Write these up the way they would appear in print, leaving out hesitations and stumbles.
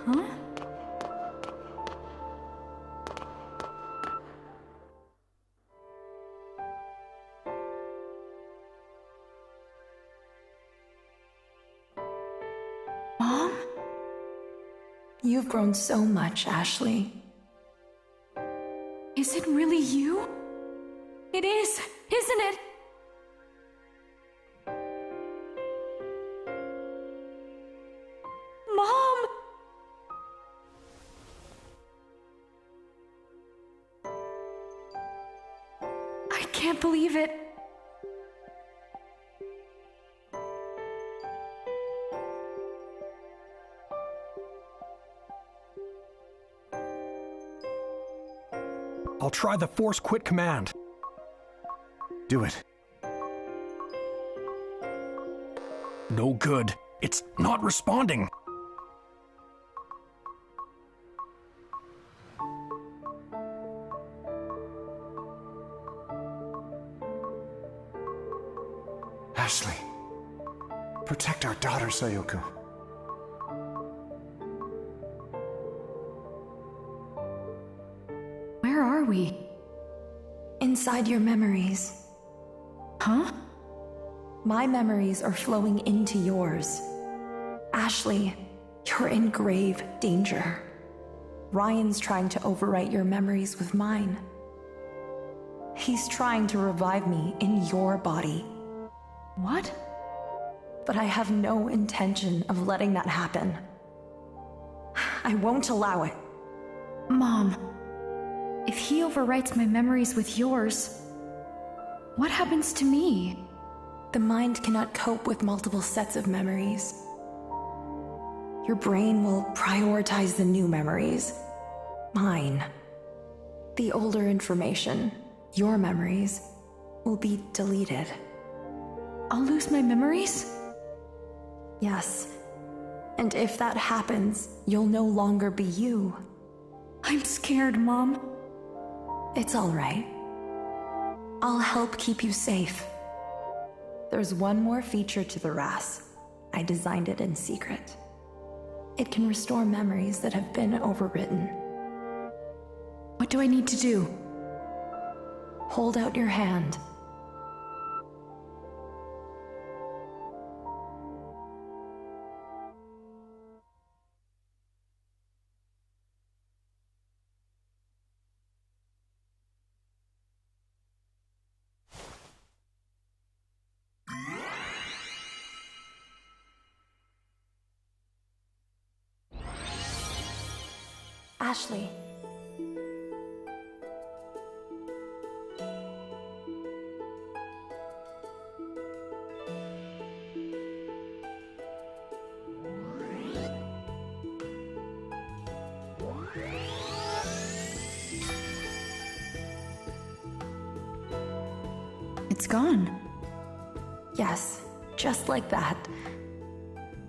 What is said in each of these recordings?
Huh? Mom? You've grown so much, Ashley. Is it really you? It is, isn't it? Mom! I can't believe it. I'll try the force quit command. Do it. No good. It's not responding. Ashley, protect our daughter, Sayoko. Where are we? Inside your memories. Huh? My memories are flowing into yours. Ashley, you're in grave danger. Ryan's trying to overwrite your memories with mine. He's trying to revive me in your body. What? But I have no intention of letting that happen. I won't allow it. Mom, if he overwrites my memories with yours, what happens to me? The mind cannot cope with multiple sets of memories. Your brain will prioritize the new memories. Mine. The older information, your memories, will be deleted. I'll lose my memories? Yes. And if that happens, you'll no longer be you. I'm scared, Mom. It's all right. I'll help keep you safe. There's one more feature to the RAS. I designed it in secret. It can restore memories that have been overwritten. What do I need to do? Hold out your hand. Ashley. It's gone. Yes, just like that.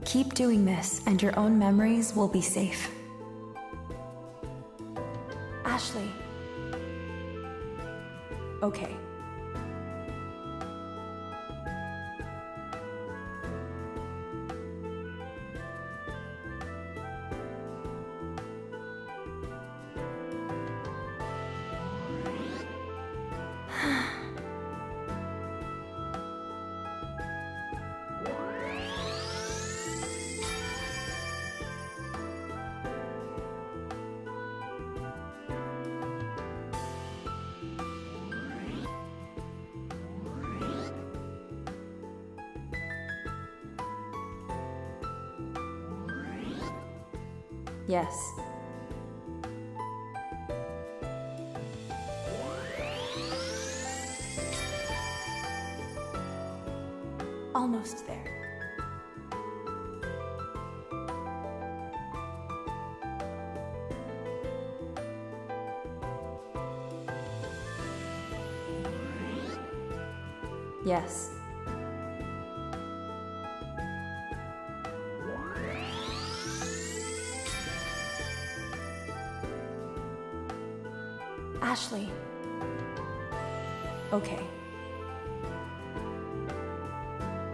Keep doing this and your own memories will be safe. Ashley. Okay. Yes. Almost there. Yes. Ashley. Okay.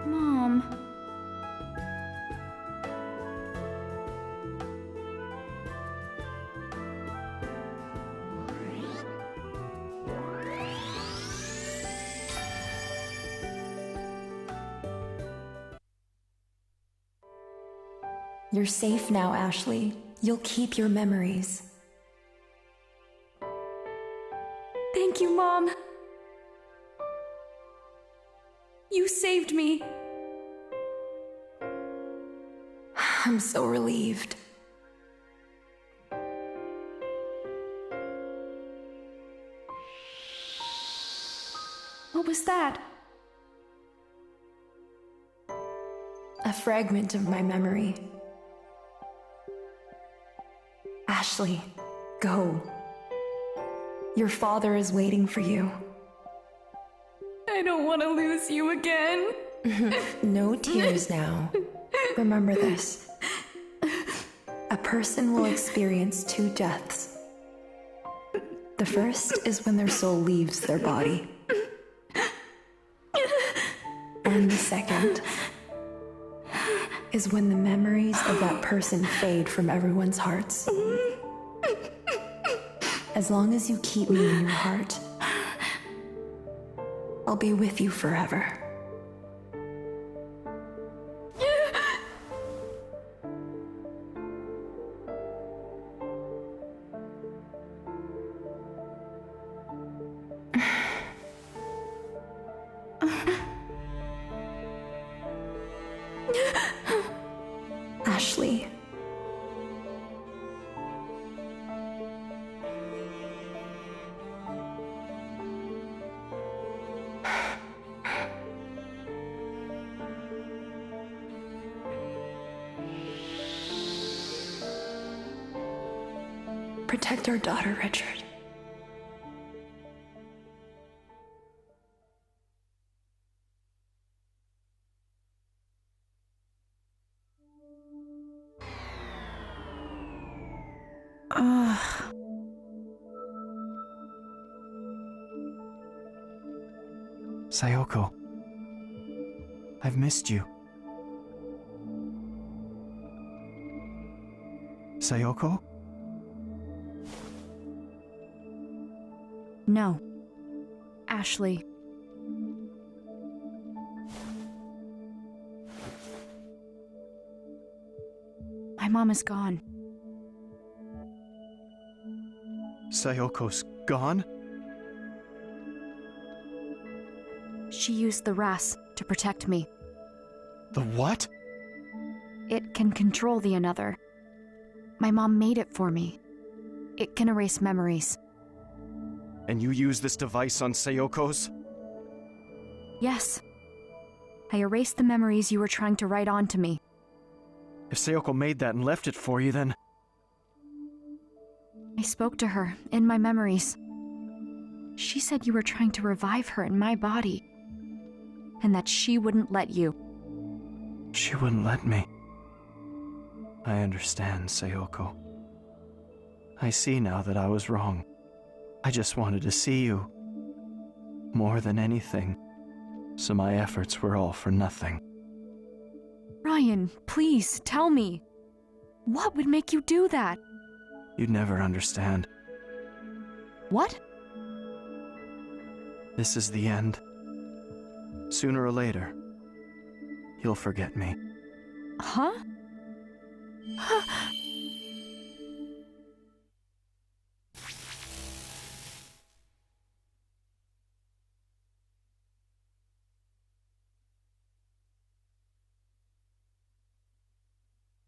Mom. You're safe now, Ashley. You'll keep your memories. Thank you, Mom. You saved me. I'm so relieved. What was that? A fragment of my memory. Ashley, go. Your father is waiting for you. I don't want to lose you again. No tears now. Remember this. A person will experience 2 deaths. The first is when their soul leaves their body. And the second is when the memories of that person fade from everyone's hearts. As long as you keep me in your heart, I'll be with you forever. Ashley. Protect our daughter, Richard. Sayoko, I've missed you. Sayoko? No. Ashley. My mom is gone. Sayoko's gone? She used the RAS to protect me. The what? It can control the another. My mom made it for me. It can erase memories. And you use this device on Sayoko's? Yes. I erased the memories you were trying to write onto me. If Sayoko made that and left it for you, then... I spoke to her in my memories. She said you were trying to revive her in my body, and that she wouldn't let you. She wouldn't let me. I understand, Sayoko. I see now that I was wrong. I just wanted to see you. More than anything. So my efforts were all for nothing. Ryan, please, tell me. What would make you do that? You'd never understand. What? This is the end. Sooner or later, you'll forget me. Huh?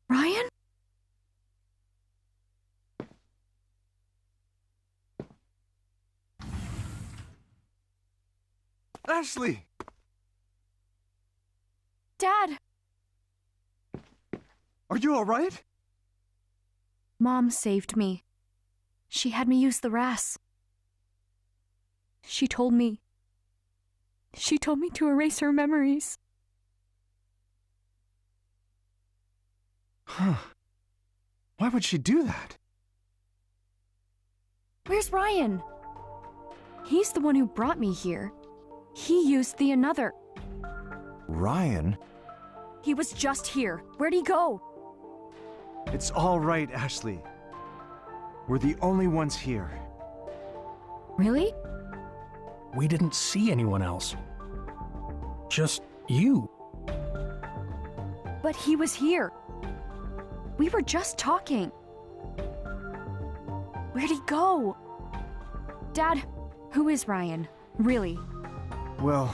Ryan? Ashley! Dad! Are you alright? Mom saved me. She had me use the RAS. She told me to erase her memories. Huh. Why would she do that? Where's Ryan? He's the one who brought me here. He used the another. Ryan? He was just here. Where'd he go? It's all right, Ashley. We're the only ones here. Really? We didn't see anyone else. Just you. But he was here. We were just talking. Where'd he go? Dad, who is Ryan? Really? Well,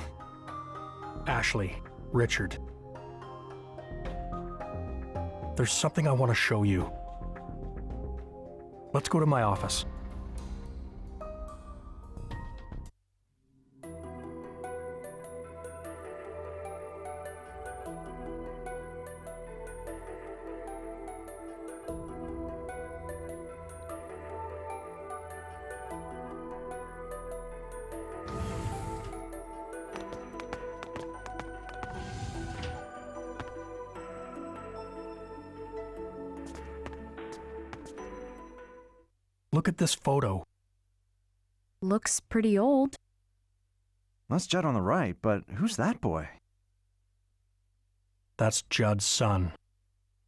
Ashley, Richard. There's something I want to show you. Let's go to my office. Look at this photo. Looks pretty old. That's Judd on the right, but who's that boy? That's Judd's son,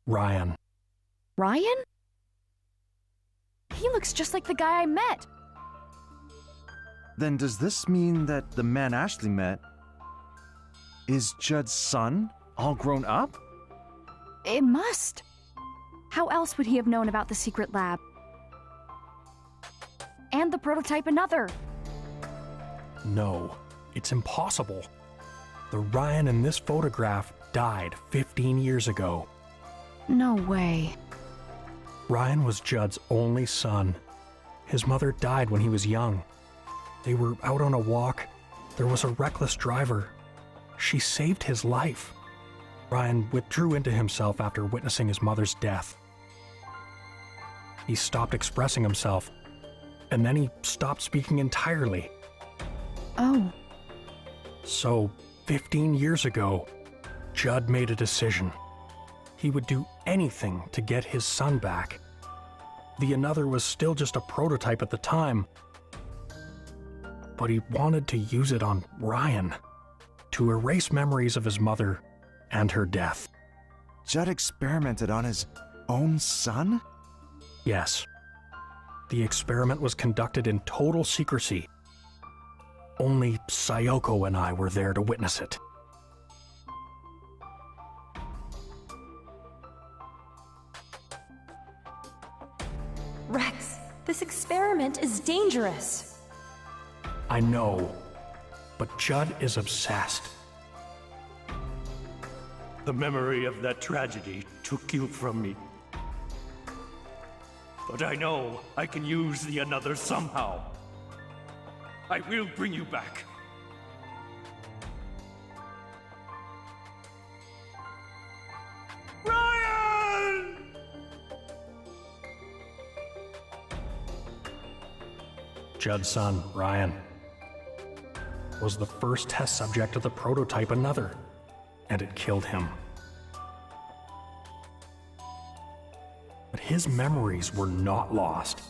Ryan. Ryan? He looks just like the guy I met. Then does this mean that the man Ashley met is Judd's son, all grown up? It must. How else would he have known about the secret lab? And the prototype another. No, it's impossible. The Ryan in this photograph died 15 years ago. No way. Ryan was Judd's only son. His mother died when he was young. They were out on a walk. There was a reckless driver. She saved his life. Ryan withdrew into himself after witnessing his mother's death. He stopped expressing himself, and then he stopped speaking entirely. Oh. So, 15 years ago, Judd made a decision. He would do anything to get his son back. The another was still just a prototype at the time, but he wanted to use it on Ryan, to erase memories of his mother and her death. Judd experimented on his own son? Yes. The experiment was conducted in total secrecy. Only Sayoko and I were there to witness it. Rex, this experiment is dangerous. I know, but Judd is obsessed. The memory of that tragedy took you from me. But I know I can use the another somehow. I will bring you back. Ryan! Judd's son, Ryan, was the first test subject of the prototype another, and it killed him. But his memories were not lost.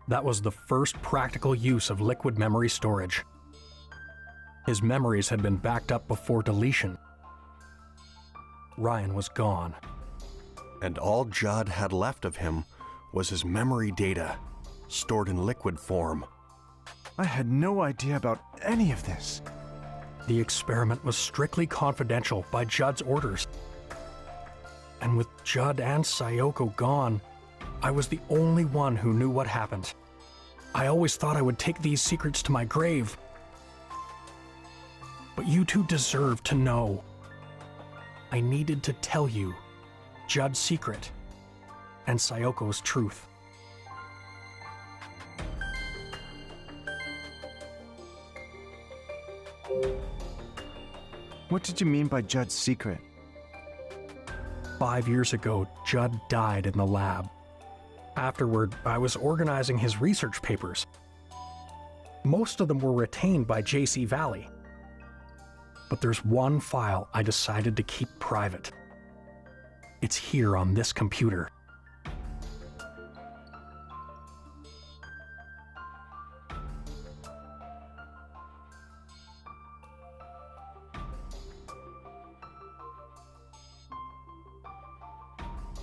That was the first practical use of liquid memory storage. His memories had been backed up before deletion. Ryan was gone. And all Judd had left of him was his memory data, stored in liquid form. I had no idea about any of this. The experiment was strictly confidential by Judd's orders. And with Judd and Sayoko gone, I was the only one who knew what happened. I always thought I would take these secrets to my grave. But you two deserve to know. I needed to tell you Judd's secret and Sayoko's truth. What did you mean by Judd's secret? 5 years ago, Judd died in the lab. Afterward, I was organizing his research papers. Most of them were retained by JC Valley. But there's one file I decided to keep private. It's here on this computer.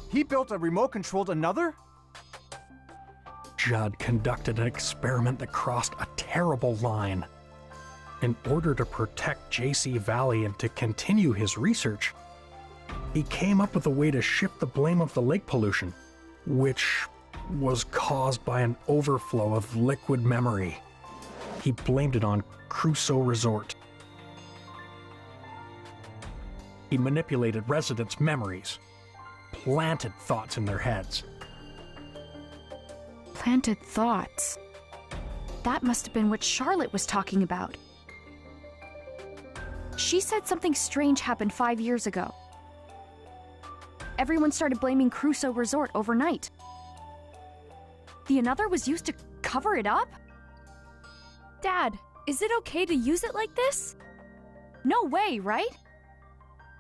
He built a remote-controlled another? Judd conducted an experiment that crossed a terrible line. In order to protect JC Valley and to continue his research, he came up with a way to shift the blame of the lake pollution, which was caused by an overflow of liquid memory. He blamed it on Crusoe Resort. He manipulated residents' memories, planted thoughts in their heads. Planted thoughts. That must have been what Charlotte was talking about. She said something strange happened 5 years ago. Everyone started blaming Crusoe Resort overnight. The another was used to cover it up? Dad, is it okay to use it like this? No way, right?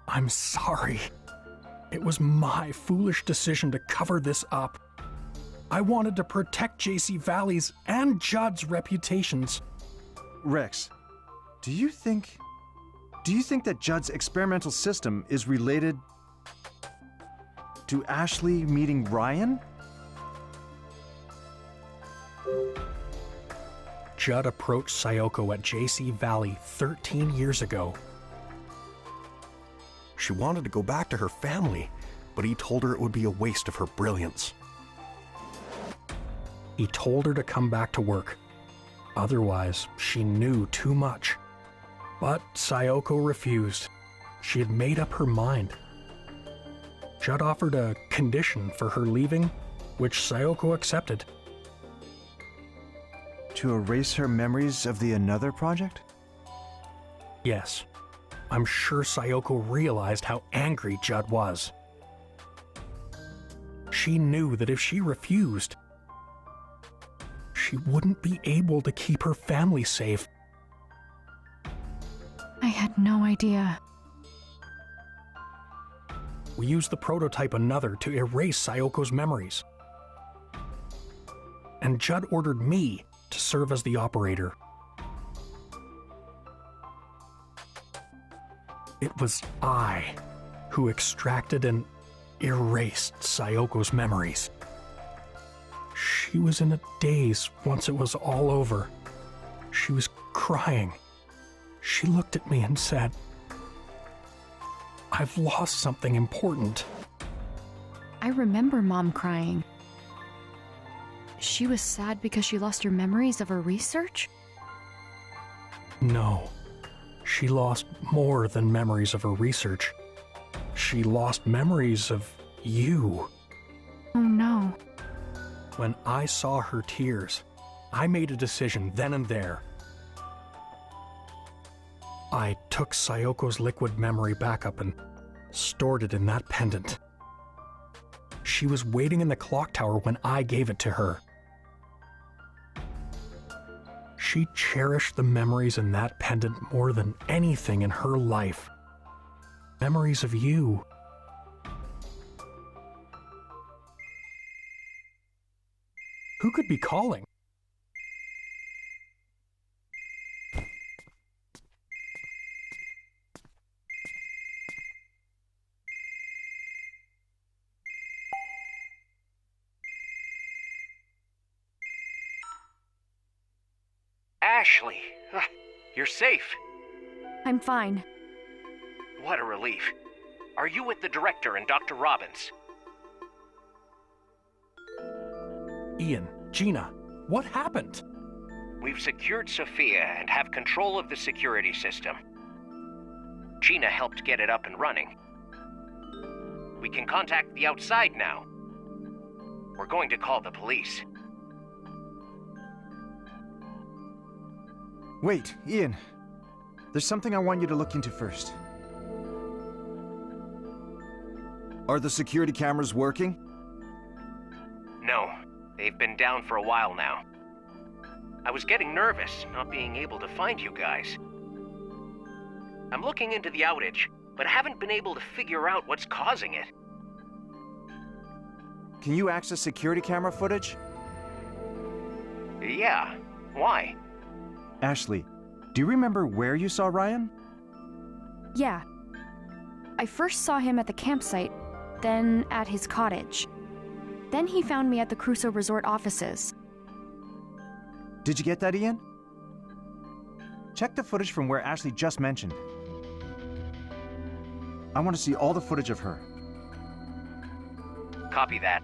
I'm sorry. It was my foolish decision to cover this up. I wanted to protect JC Valley's and Judd's reputations. Rex, do you think that Judd's experimental system is related to Ashley meeting Ryan? Judd approached Sayoko at JC Valley 13 years ago. She wanted to go back to her family, but he told her it would be a waste of her brilliance. He told her to come back to work. Otherwise, she knew too much. But Sayoko refused. She had made up her mind. Judd offered a condition for her leaving, which Sayoko accepted. To erase her memories of the Another project? Yes, I'm sure Sayoko realized how angry Judd was. She knew that if she refused, she wouldn't be able to keep her family safe. I had no idea. We used the prototype Another to erase Sayoko's memories. And Judd ordered me to serve as the operator. It was I who extracted and erased Sayoko's memories. She was in a daze once it was all over. She was crying. She looked at me and said, "I've lost something important." I remember Mom crying. She was sad because she lost her memories of her research? No, she lost more than memories of her research. She lost memories of you. Oh no. When I saw her tears, I made a decision then and there. I took Sayoko's liquid memory backup and stored it in that pendant. She was waiting in the clock tower when I gave it to her. She cherished the memories in that pendant more than anything in her life. Memories of you. Who could be calling? Ashley, you're safe. I'm fine. What a relief. Are you with the director and Dr. Robbins? Ian, Gina, what happened? We've secured Sophia and have control of the security system. Gina helped get it up and running. We can contact the outside now. We're going to call the police. Wait, Ian. There's something I want you to look into first. Are the security cameras working? No, they've been down for a while now. I was getting nervous, not being able to find you guys. I'm looking into the outage, but haven't been able to figure out what's causing it. Can you access security camera footage? Yeah, why? Ashley, do you remember where you saw Ryan? Yeah. I first saw him at the campsite, then at his cottage. Then he found me at the Crusoe Resort offices. Did you get that, Ian? check the footage from where Ashley just mentioned. I want to see all the footage of her. Copy that.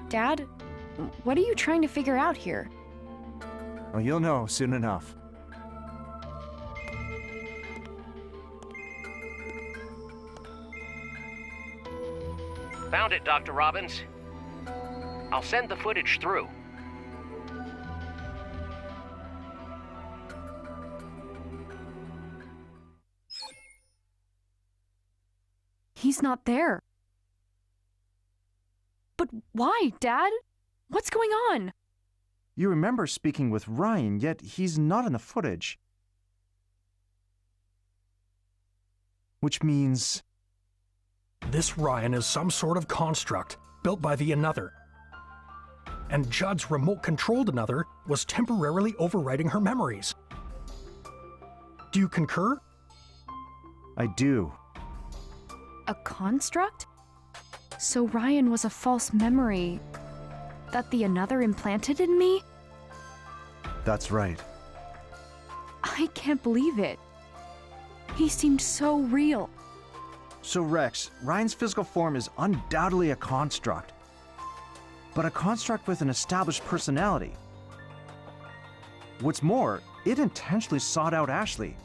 Dad, what are you trying to figure out here? Well, you'll know soon enough. Found it, Dr. Robbins. I'll send the footage through. He's not there. But why, Dad? What's going on? You remember speaking with Ryan, yet he's not in the footage. Which means... This Ryan is some sort of construct built by the Another. And Judd's remote-controlled Another was temporarily overwriting her memories. Do you concur? I do. A construct? So Ryan was a false memory that the Another implanted in me? That's right. I can't believe it. He seemed so real. So Rex, Ryan's physical form is undoubtedly a construct. But a construct with an established personality. What's more, it intentionally sought out Ashley.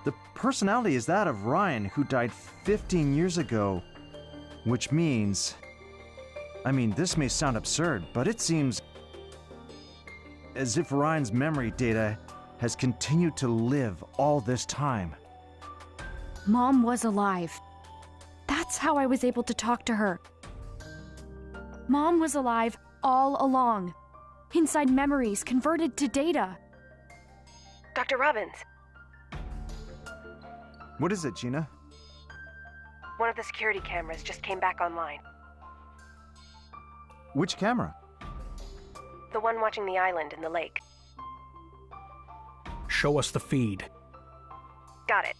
The personality is that of Ryan, who died 15 years ago, which means... I mean, this may sound absurd, but it seems as if Ryan's memory data has continued to live all this time. Mom was alive. That's how I was able to talk to her. Mom was alive all along, inside memories converted to data. Dr. Robbins, What is it, Gina? one of the security cameras just came back online. Which camera? The one watching the island in the lake. Show us the feed. Got it.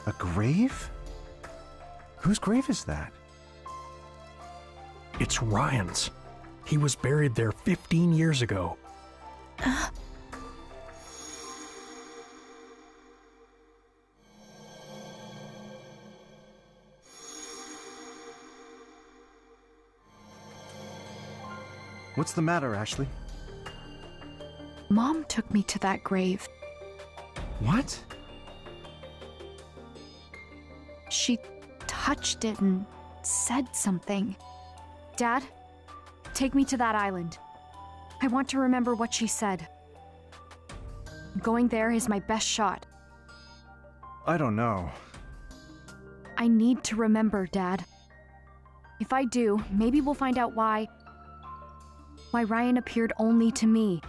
A grave? Whose grave is that? It's Ryan's. He was buried there 15 years ago. What's the matter, Ashley? Mom took me to that grave. What? She touched it and said something. Dad, take me to that island. I want to remember what she said. Going there is my best shot. I don't know. I need to remember, Dad. If I do, maybe we'll find out why Ryan appeared only to me.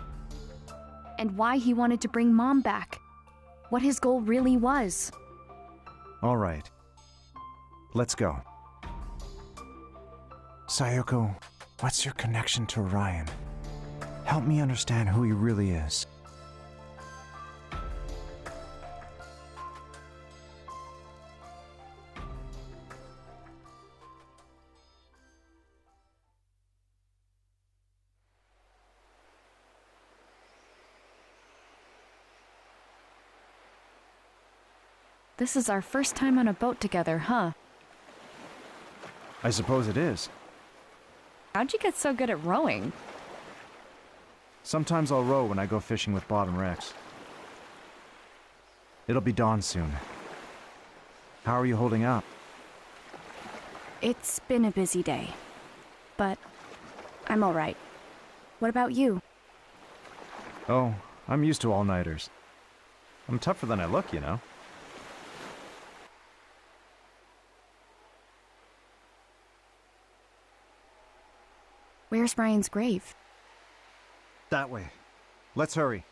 And why he wanted to bring Mom back. What his goal really was. All right. Let's go. Sayoko, what's your connection to Ryan? Help me understand who he really is. This is our first time on a boat together, huh? I suppose it is. How'd you get so good at rowing? Sometimes I'll row when I go fishing with Bob and Rex. It'll be dawn soon. How are you holding up? It's been a busy day, but I'm all right. What about you? Oh, I'm used to all-nighters. I'm tougher than I look, you know. Where's Ryan's grave? That way. Let's hurry.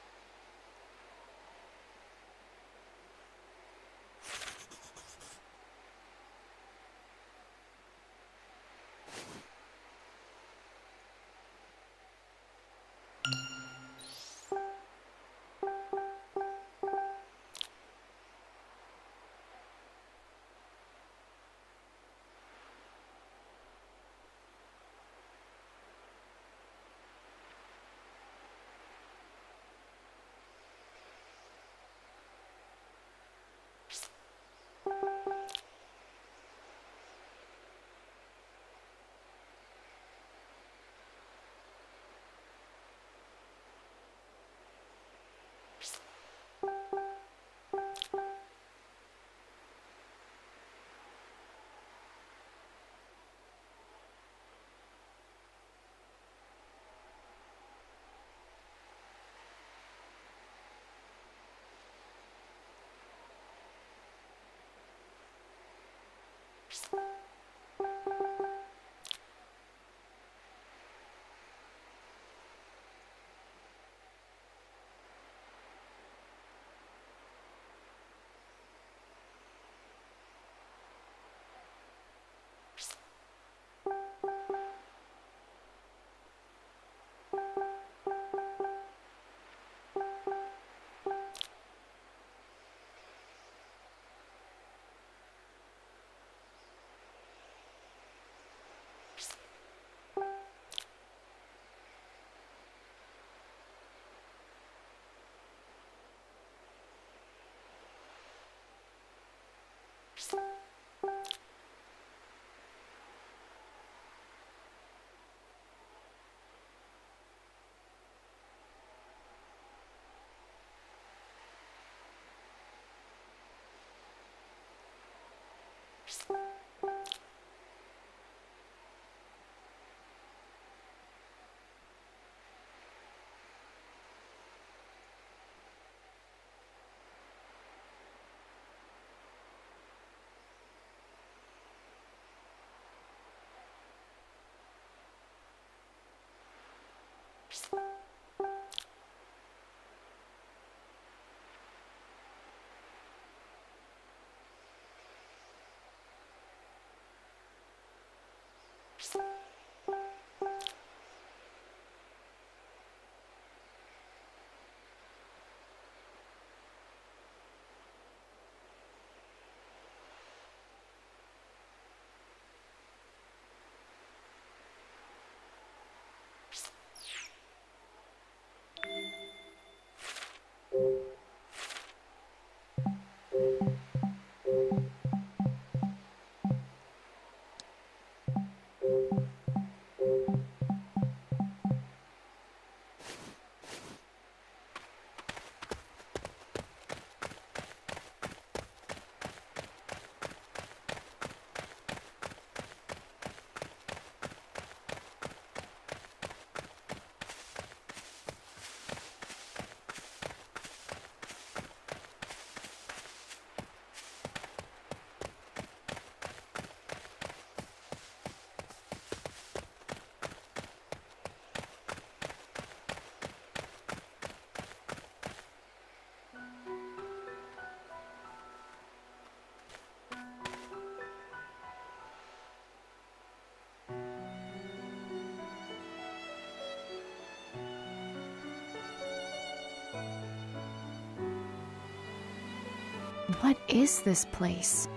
What is this place?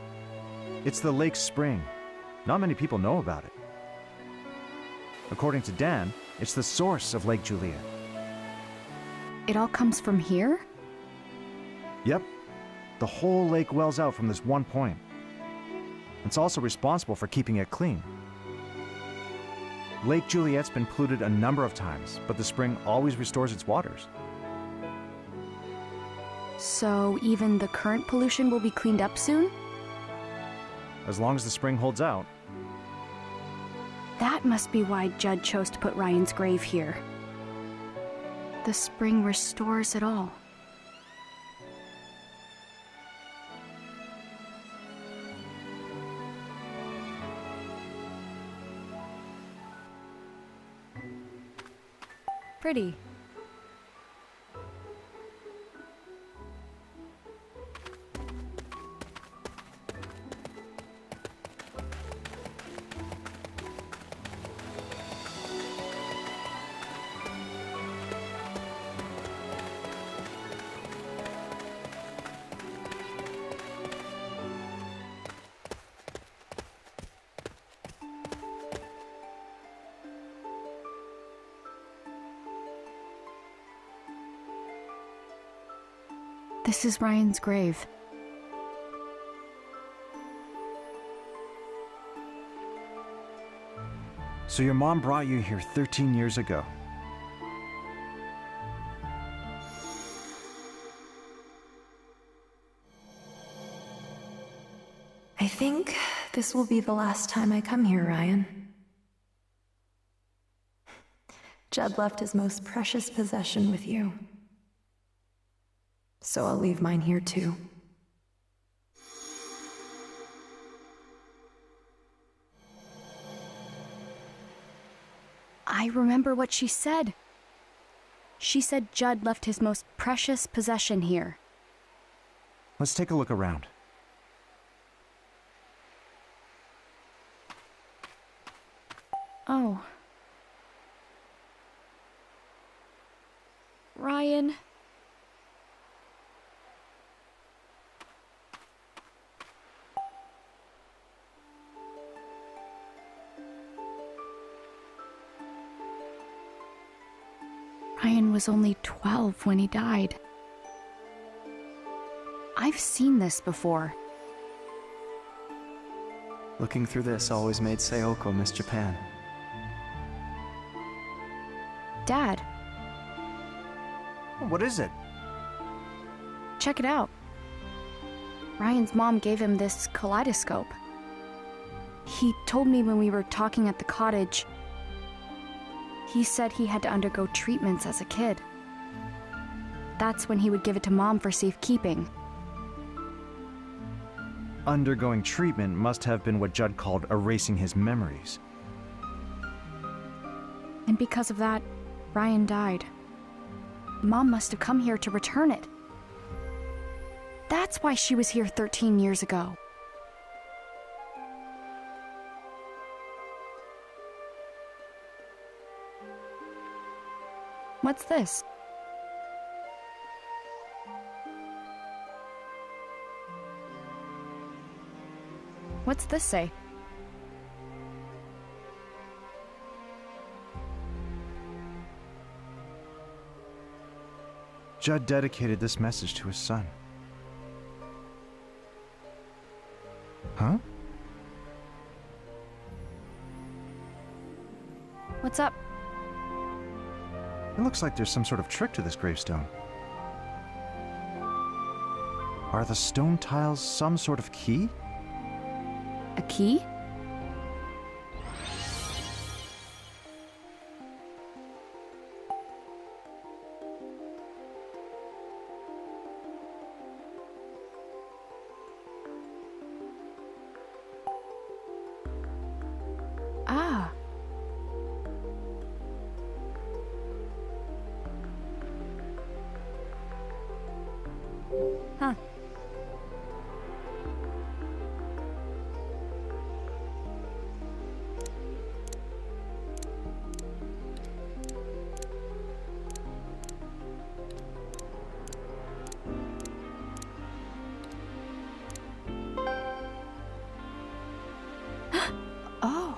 It's the lake spring. Not many people know about it. According to Dan, it's the source of Lake Juliet. It all comes from here? Yep. The whole lake wells out from this one point. It's also responsible for keeping it clean. Lake Juliet's been polluted a number of times, but the spring always restores its waters. So even the current pollution will be cleaned up soon? As long as the spring holds out. That must be why Judd chose to put Ryan's grave here. The spring restores it all. Pretty. This is Ryan's grave. So your mom brought you here 13 years ago. I think this will be the last time I come here, Ryan. Judd left his most precious possession with you. So I'll leave mine here too. I remember what she said. She said Judd left his most precious possession here. Let's take a look around. Oh. Ryan. Ryan was only 12 when he died. I've seen this before. Looking through this always made Sayoko miss Japan. Dad, What is it? check it out. Ryan's mom gave him this kaleidoscope. He told me when we were talking at the cottage. He said he had to undergo treatments as a kid. That's when he would give it to Mom for safekeeping. Undergoing treatment must have been what Judd called erasing his memories. And because of that, Ryan died. Mom must have come here to return it. That's why she was here 13 years ago. What's this? What's this say? Judd dedicated this message to his son. Huh? What's up? It looks like there's some sort of trick to this gravestone. Are the stone tiles some sort of key? A key? Ah. Huh. Oh.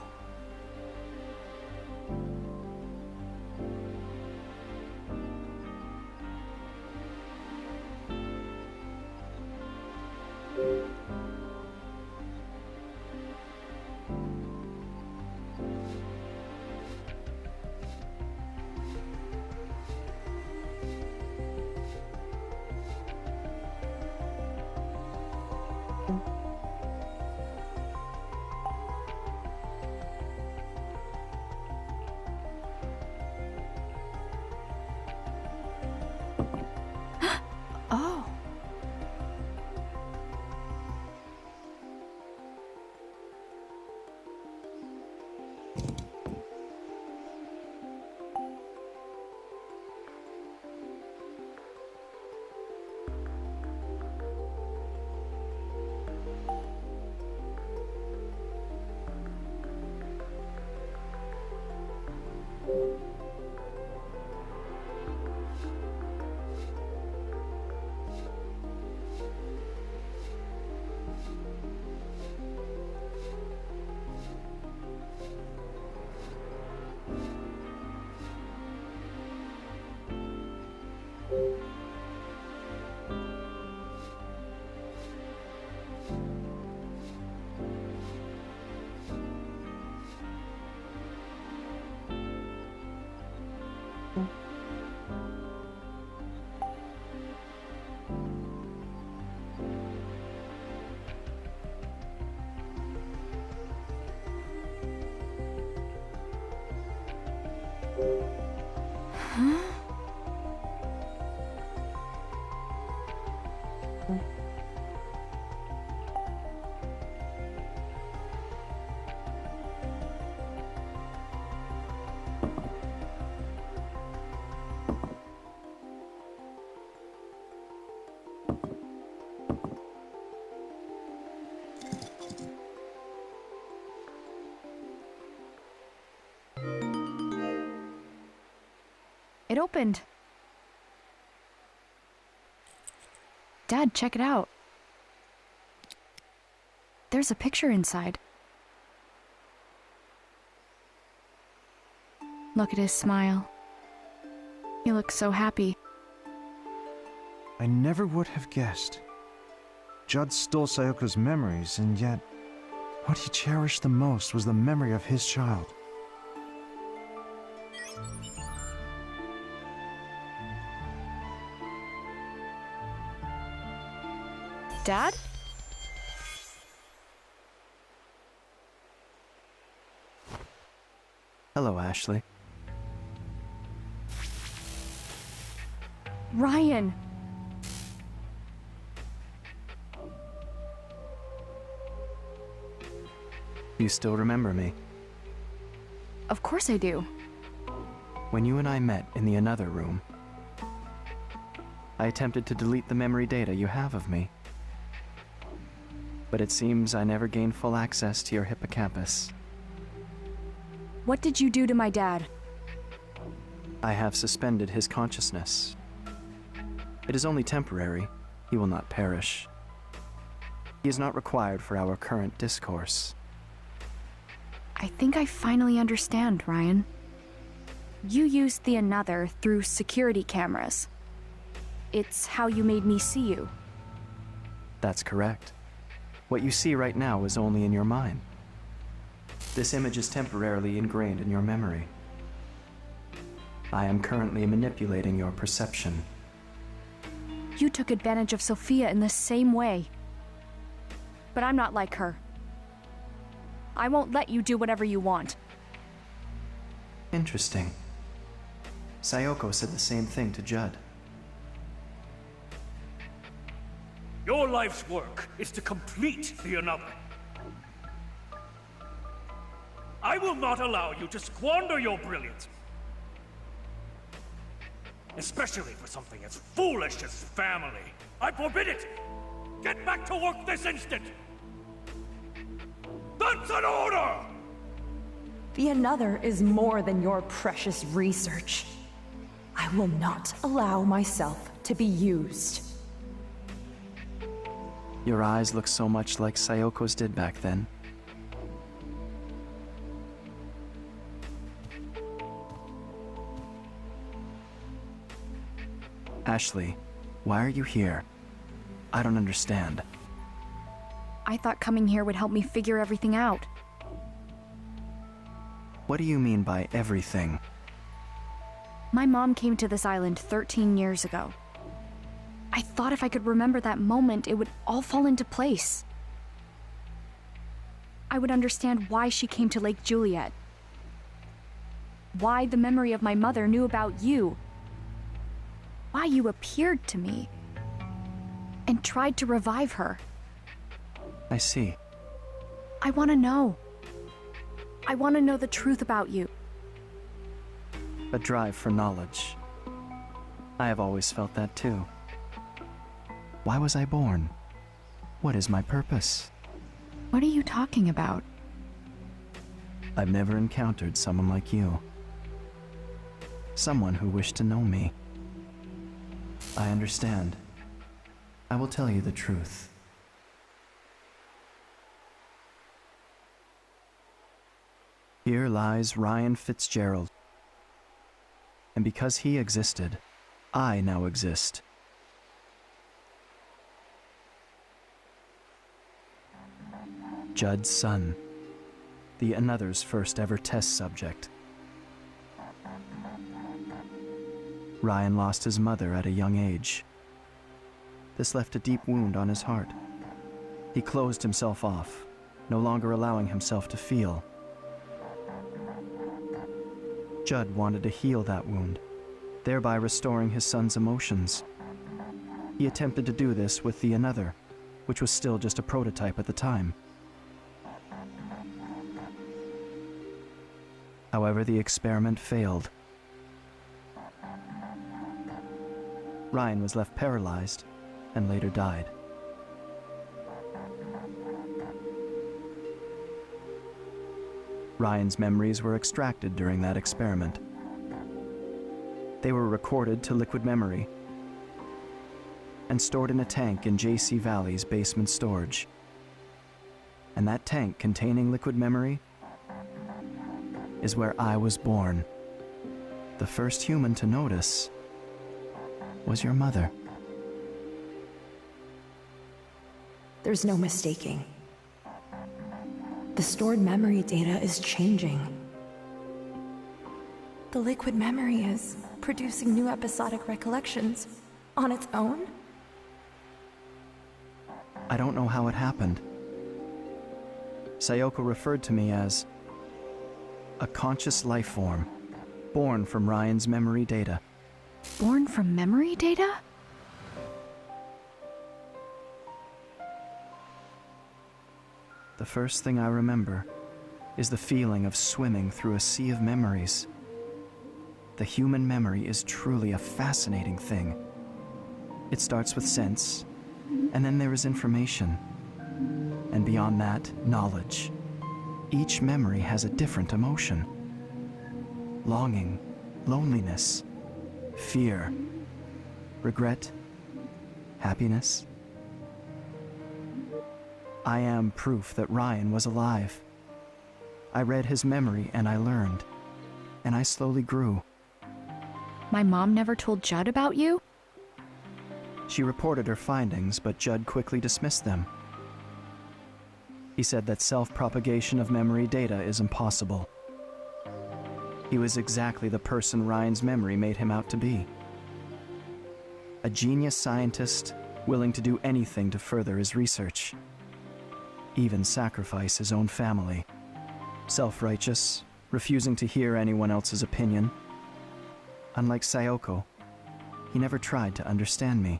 Oh. Huh? It opened. Dad, check it out. There's a picture inside. Look at his smile. He looks so happy. I never would have guessed. Judd stole Sayoko's memories, and yet What he cherished the most was the memory of his child. Dad? Hello, Ashley. Ryan! You still remember me? Of course I do. When you and I met in the another room, I attempted to delete the memory data you have of me. But it seems I never gained full access to your hippocampus. What did you do to my dad? I have suspended his consciousness. It is only temporary. He will not perish. He is not required for our current discourse. I think I finally understand, Ryan. You used the another through security cameras. It's how you made me see you. That's correct. What you see right now is only in your mind. This image is temporarily ingrained in your memory. I am currently manipulating your perception. You took advantage of Sophia in the same way. But I'm not like her. I won't let you do whatever you want. Interesting. Sayoko said the same thing to Judd. Your life's work is to complete the another. I will not allow you to squander your brilliance. Especially for something as foolish as family. I forbid it! Get back to work this instant! That's an order! The another is more than your precious research. I will not allow myself to be used. Your eyes look so much like Sayoko's did back then. Ashley, why are you here? I don't understand. I thought coming here would help me figure everything out. What do you mean by everything? My mom came to this island 13 years ago. I thought if I could remember that moment, it would all fall into place. I would understand why she came to Lake Juliet. Why the memory of my mother knew about you. Why you appeared to me and tried to revive her. I see. I want to know. I want to know the truth about you. A drive for knowledge. I have always felt that too. Why was I born? What is my purpose? What are you talking about? I've never encountered someone like you. Someone who wished to know me. I understand. I will tell you the truth. Here lies Ryan Fitzgerald. And because he existed, I now exist. Judd's son. The another's first ever test subject. Ryan lost his mother at a young age. This left a deep wound on his heart. He closed himself off, no longer allowing himself to feel. Judd wanted to heal that wound, thereby restoring his son's emotions. He attempted to do this with the another, which was still just a prototype at the time. However, the experiment failed. Ryan was left paralyzed and later died. Ryan's memories were extracted during that experiment. They were recorded to liquid memory and stored in a tank in JC Valley's basement storage. And that tank containing liquid memory is where I was born. The first human to notice was your mother. There's no mistaking. The stored memory data is changing. The liquid memory is producing new episodic recollections on its own? I don't know how it happened. Sayoko referred to me as a conscious life form, born from Ryan's memory data. Born from memory data? The first thing I remember is the feeling of swimming through a sea of memories. The human memory is truly a fascinating thing. It starts with sense, and then there is information. And beyond that, knowledge. Each memory has a different emotion. Longing, loneliness, fear, regret, happiness. I am proof that Ryan was alive. I read his memory and I learned, and I slowly grew. My mom never told Judd about you? She reported her findings, but Judd quickly dismissed them. He said that self-propagation of memory data is impossible. He was exactly the person Ryan's memory made him out to be. A genius scientist willing to do anything to further his research. Even sacrifice his own family. Self-righteous, refusing to hear anyone else's opinion. Unlike Sayoko, he never tried to understand me.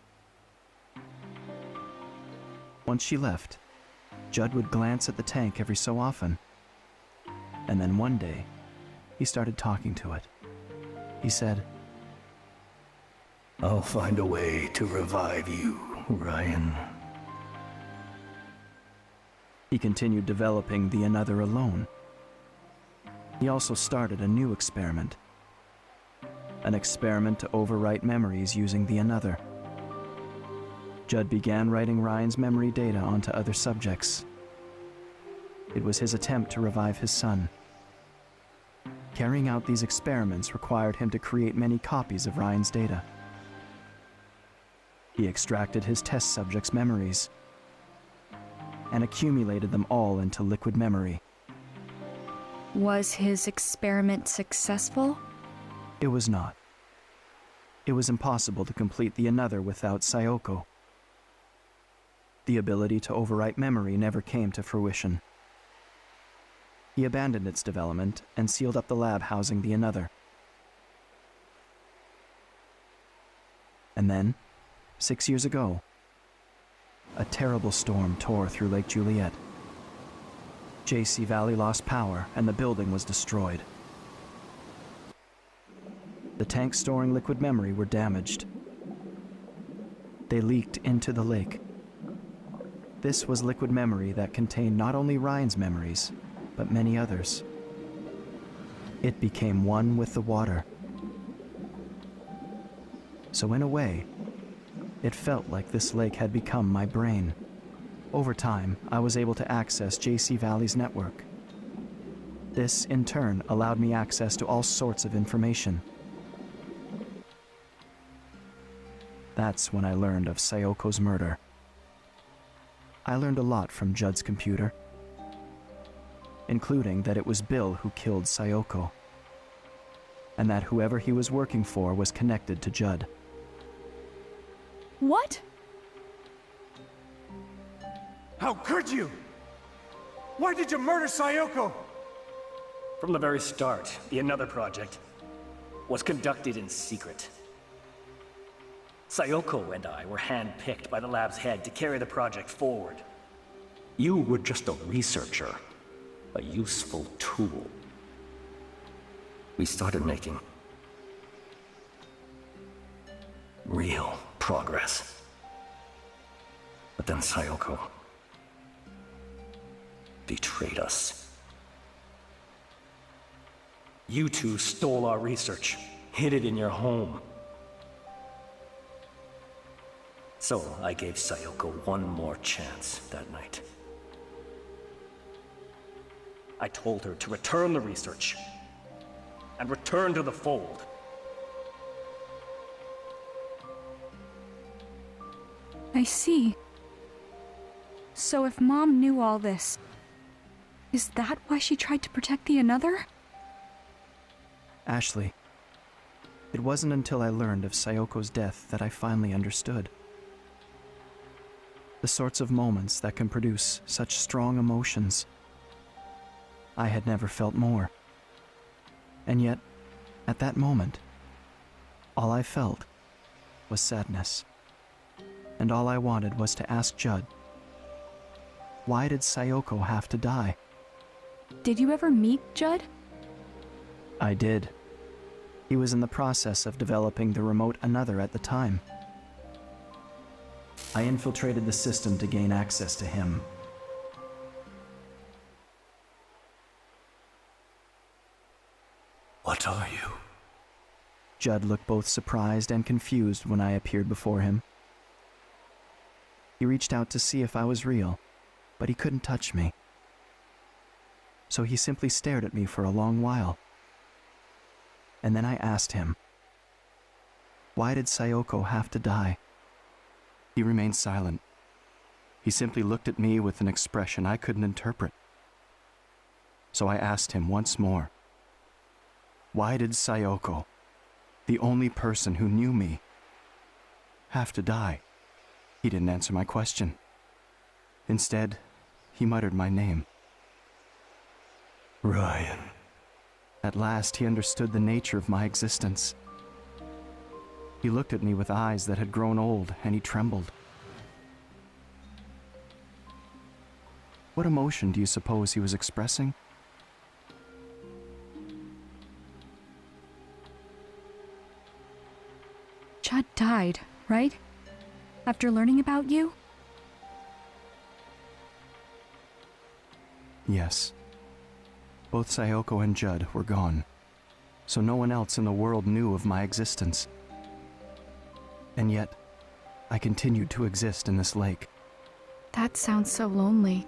Once she left, Judd would glance at the tank every so often. And then one day, he started talking to it. He said, I'll find a way to revive you, Ryan. He continued developing the Another alone. He also started a new experiment. An experiment to overwrite memories using the Another. Judd began writing Ryan's memory data onto other subjects. It was his attempt to revive his son. Carrying out these experiments required him to create many copies of Ryan's data. He extracted his test subjects' memories and accumulated them all into liquid memory. Was his experiment successful? It was not. It was impossible to complete the Another without Sayoko. The ability to overwrite memory never came to fruition. He abandoned its development and sealed up the lab housing the Another. And then, 6 years ago, a terrible storm tore through Lake Juliet. JC Valley lost power and the building was destroyed. The tanks storing liquid memory were damaged. They leaked into the lake. This was liquid memory that contained not only Ryan's memories, but many others. It became one with the water. So in a way, it felt like this lake had become my brain. Over time, I was able to access JC Valley's network. This, in turn, allowed me access to all sorts of information. That's when I learned of Sayoko's murder. I learned a lot from Judd's computer, including that it was Bill who killed Sayoko, and that whoever he was working for was connected to Judd. What? How could you? Why did you murder Sayoko? From the very start, the Another project was conducted in secret. Sayoko and I were handpicked by the lab's head to carry the project forward. You were just a researcher, a useful tool. We started making real progress. But then Sayoko betrayed us. You two stole our research, hid it in your home. So I gave Sayoko one more chance that night. I told her to return the research and return to the fold. I see. So if Mom knew all this, Is that why she tried to protect the another? Ashley, it wasn't until I learned of Sayoko's death that I finally understood. The sorts of moments that can produce such strong emotions. I had never felt more. And yet, at that moment, all I felt was sadness. And all I wanted was to ask Judd, why did Sayoko have to die? Did you ever meet Judd? I did. He was in the process of developing the remote another at the time. I infiltrated the system to gain access to him. What are you? Judd looked both surprised and confused when I appeared before him. He reached out to see if I was real, but he couldn't touch me. So he simply stared at me for a long while. And then I asked him, why did Sayoko have to die? He remained silent. He simply looked at me with an expression I couldn't interpret. So I asked him once more, why did Sayoko, the only person who knew me, have to die? He didn't answer my question. Instead, he muttered my name. Ryan. At last, he understood the nature of my existence. He looked at me with eyes that had grown old, and he trembled. What emotion do you suppose he was expressing? Judd died, right? After learning about you? Yes. Both Sayoko and Judd were gone, so no one else in the world knew of my existence. And yet, I continued to exist in this lake. That sounds so lonely.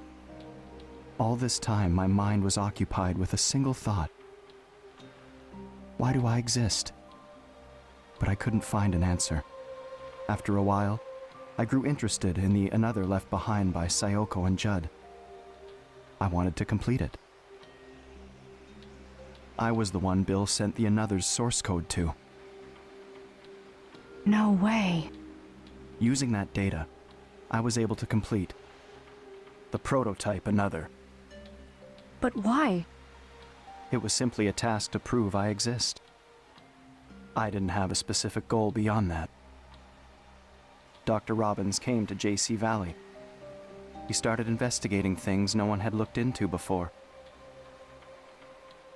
All this time, my mind was occupied with a single thought. Why do I exist? But I couldn't find an answer. After a while, I grew interested in the another left behind by Sayoko and Judd. I wanted to complete it. I was the one Bill sent the another's source code to. No way. Using that data, I was able to complete the prototype another. But why? It was simply a task to prove I exist. I didn't have a specific goal beyond that. Dr. Robbins came to JC Valley. He started investigating things no one had looked into before.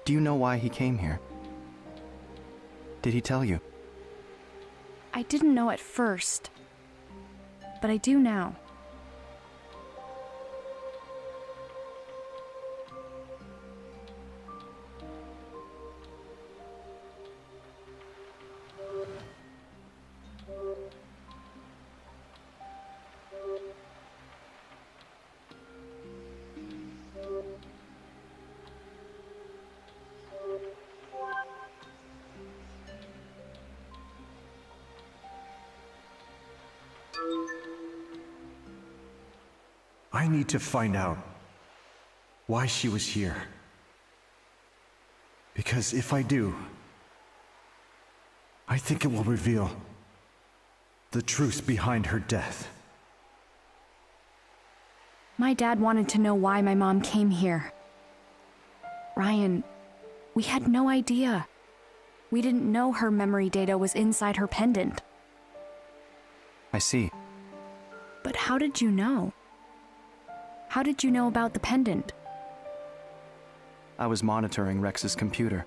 Do you know why he came here? Did he tell you? I didn't know at first, but I do now. I need to find out why she was here. Because if I do, I think it will reveal the truth behind her death. My dad wanted to know why my mom came here. Ryan, we had no idea. We didn't know her memory data was inside her pendant. I see. But how did you know? How did you know about the pendant? I was monitoring Rex's computer.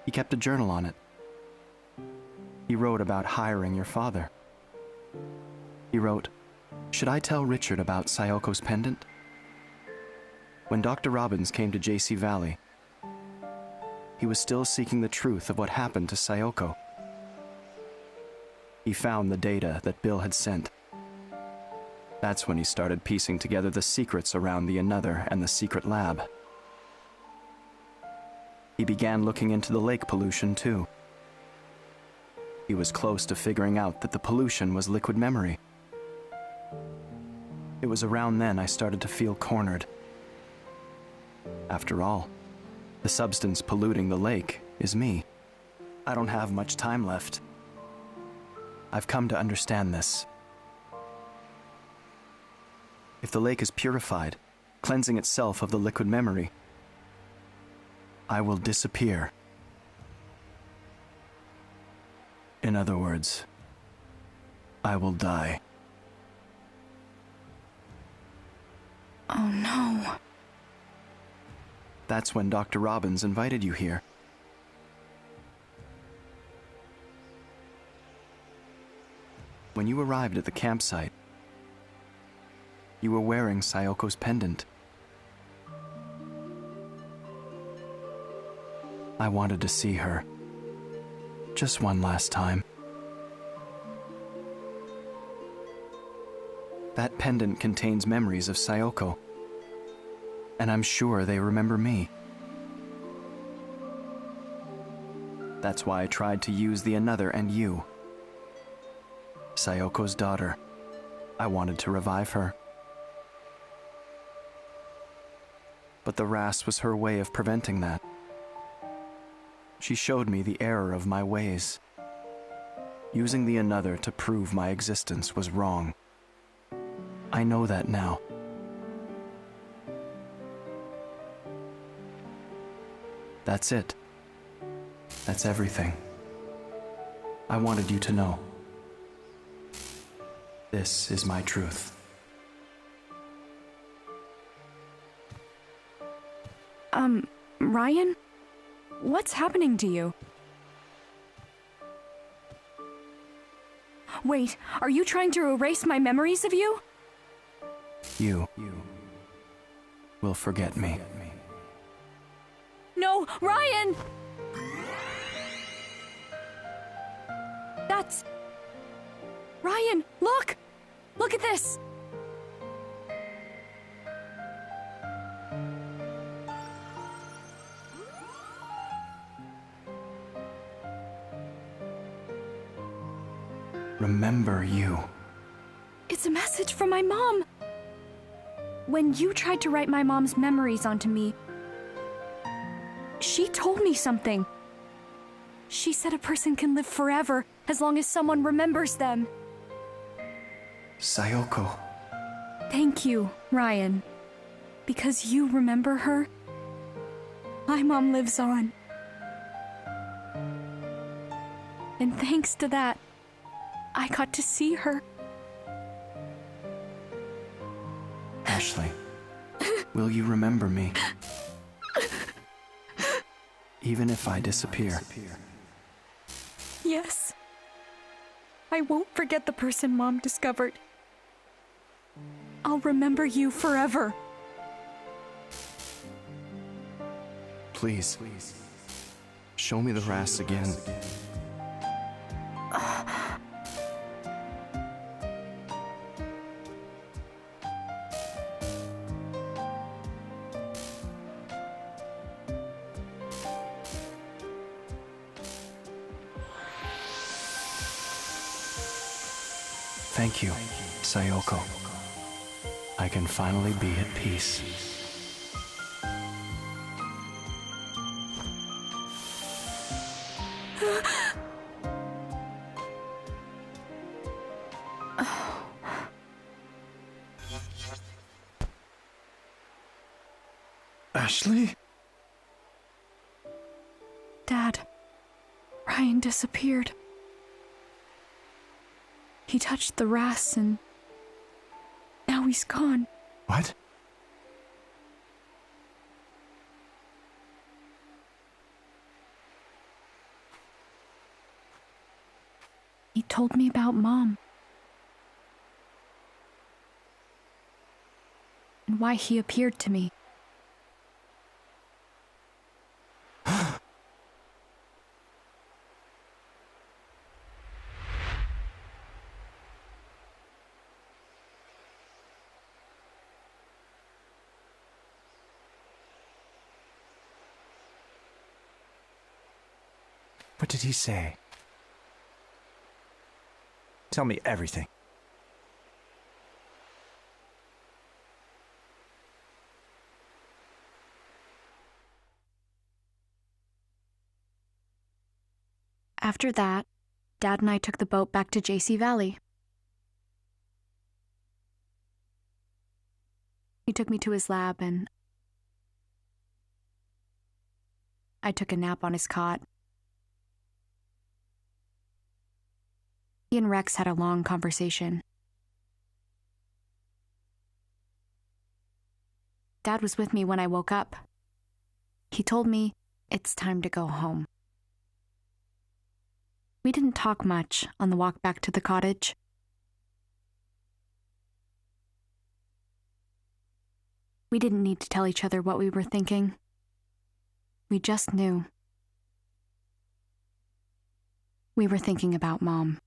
He kept a journal on it. He wrote about hiring your father. He wrote, "Should I tell Richard about Sayoko's pendant?" When Dr. Robbins came to JC Valley, he was still seeking the truth of what happened to Sayoko. He found the data that Bill had sent. That's when he started piecing together the secrets around the another and the secret lab. He began looking into the lake pollution, too. He was close to figuring out that the pollution was liquid memory. It was around then I started to feel cornered. After all, the substance polluting the lake is me. I don't have much time left. I've come to understand this. If the lake is purified, cleansing itself of the liquid memory, I will disappear. In other words, I will die. Oh no. That's when Dr. Robbins invited you here. When you arrived at the campsite, you were wearing Sayoko's pendant. I wanted to see her. Just one last time. That pendant contains memories of Sayoko, and I'm sure they remember me. That's why I tried to use the another and you. Sayoko's daughter. I wanted to revive her. But the RAS was her way of preventing that. She showed me the error of my ways. Using the another to prove my existence was wrong. I know that now. That's it. That's everything. I wanted you to know. This is my truth. Ryan? What's happening to you? Wait, are you trying to erase my memories of you? You will forget me. No, Ryan! That's... Ryan, look! Look at this! Remember you. It's a message from my mom. When you tried to write my mom's memories onto me, she told me something. She said a person can live forever as long as someone remembers them. Sayoko. Thank you, Ryan. Because you remember her, my mom lives on. And thanks to that, I got to see her. Ashley, will you remember me? Even if I disappear. Yes. I won't forget the person Mom discovered. I'll remember you forever. Please. Show me the RAS again. Thank you, Sayoko. I can finally be at peace. Ashley? Dad, Ryan disappeared. He touched the RAS and now he's gone. What? He told me about Mom. And why he appeared to me. What did he say? Tell me everything. After that, Dad and I took the boat back to JC Valley. He took me to his lab and I took a nap on his cot. He and Rex had a long conversation. Dad was with me when I woke up. He told me it's time to go home. We didn't talk much on the walk back to the cottage. We didn't need to tell each other what we were thinking. We just knew. We were thinking about Mom.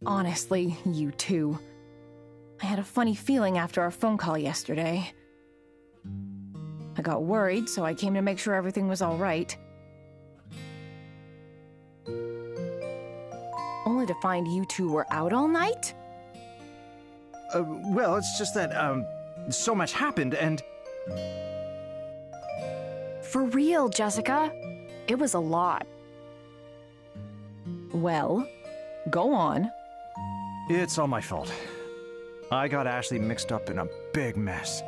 Honestly, you two. I had a funny feeling after our phone call yesterday. I got worried, so I came to make sure everything was all right. Only to find you two were out all night? Well, it's just that, so much happened, and... For real, Jessica. It was a lot. Well, go on. It's all my fault. I got Ashley mixed up in a big mess.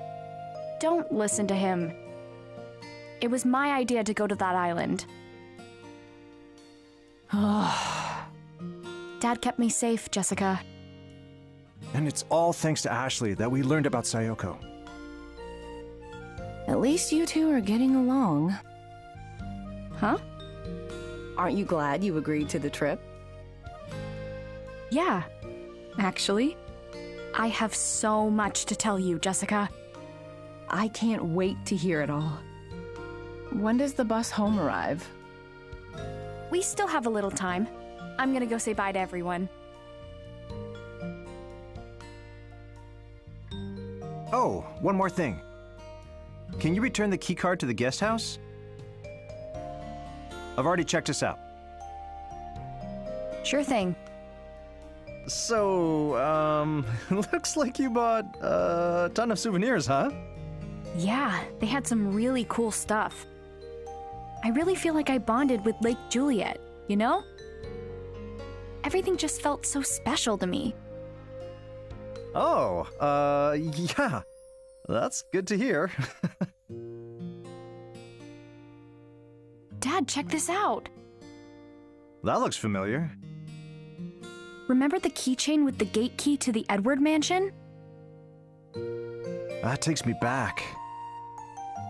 Don't listen to him. It was my idea to go to that island. Dad kept me safe, Jessica. And it's all thanks to Ashley that we learned about Sayoko. At least you two are getting along. Huh? Aren't you glad you agreed to the trip? Yeah, actually. I have so much to tell you, Jessica. I can't wait to hear it all. When does the bus home arrive? We still have a little time. I'm gonna go say bye to everyone. Oh, one more thing. Can you return the keycard to the guest house? I've already checked us out. Sure thing. So, looks like you bought a ton of souvenirs, huh? Yeah, they had some really cool stuff. I really feel like I bonded with Lake Juliet, you know? Everything just felt so special to me. Oh, yeah. That's good to hear. Dad, check this out. That looks familiar. Remember the keychain with the gate key to the Edward mansion? That takes me back.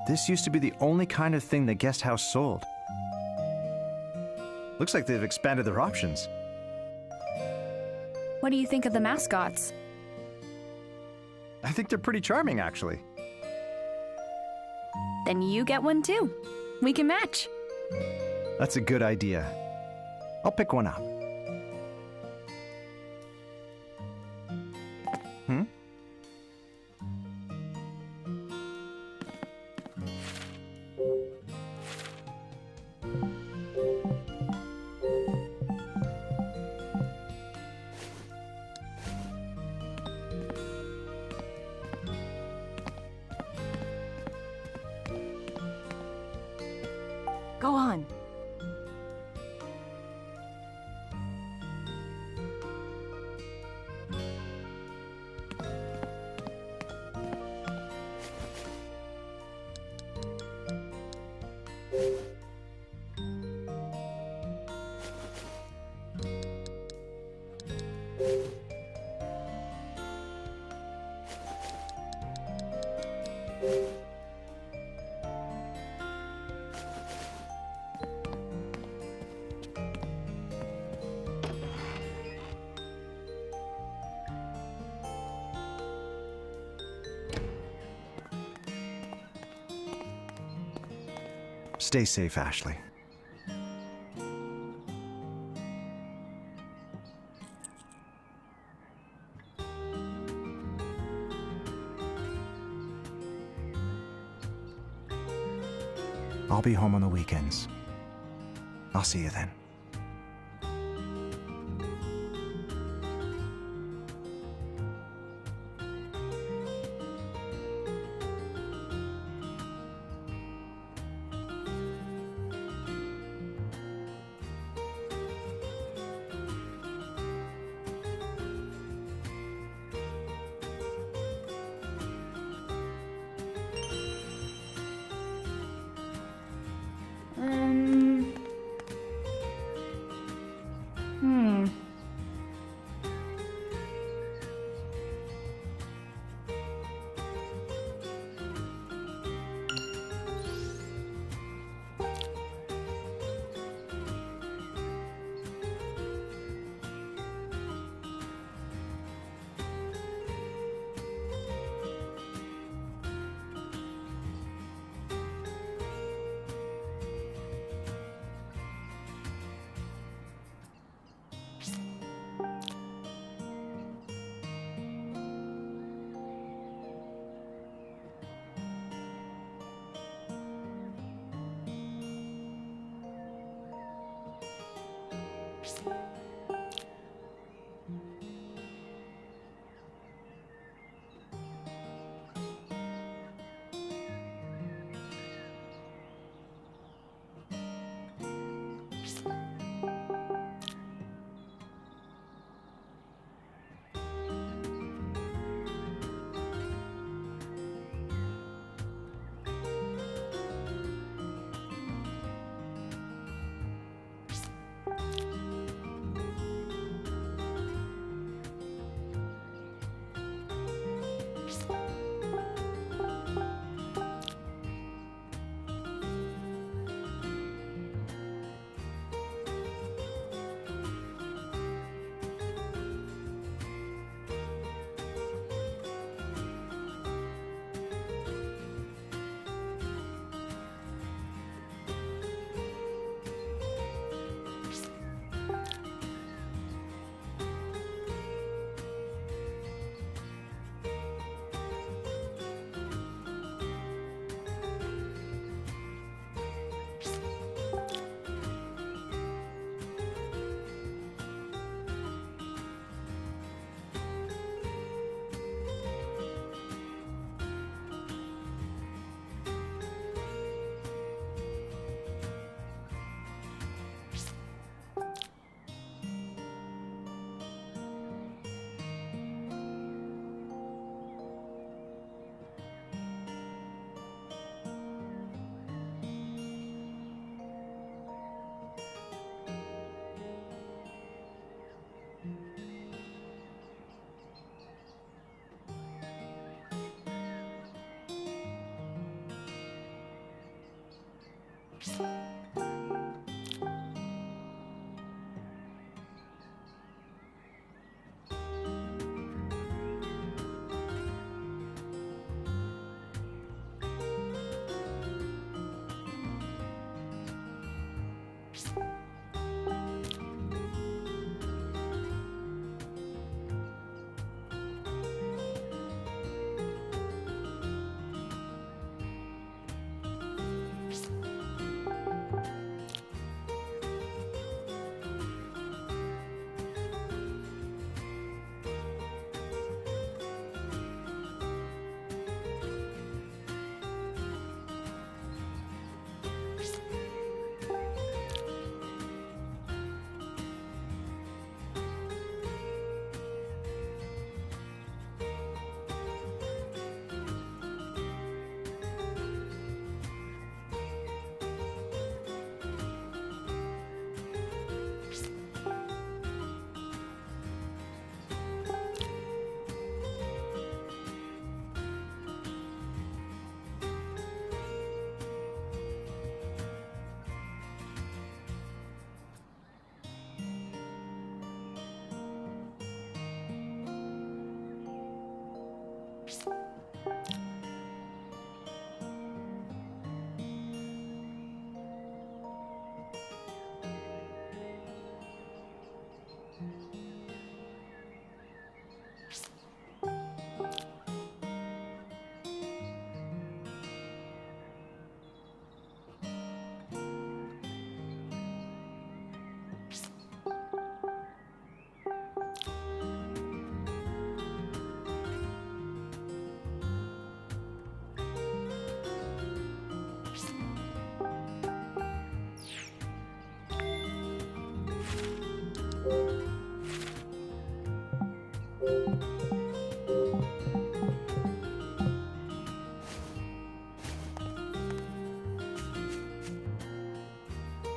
This used to be the only kind of thing the guest house sold. Looks like they've expanded their options. What do you think of the mascots? I think they're pretty charming, actually. Then you get one too. We can match. That's a good idea. I'll pick one up. Hmm? Go on. Stay safe, Ashley. I'll be home on the weekends. I'll see you then.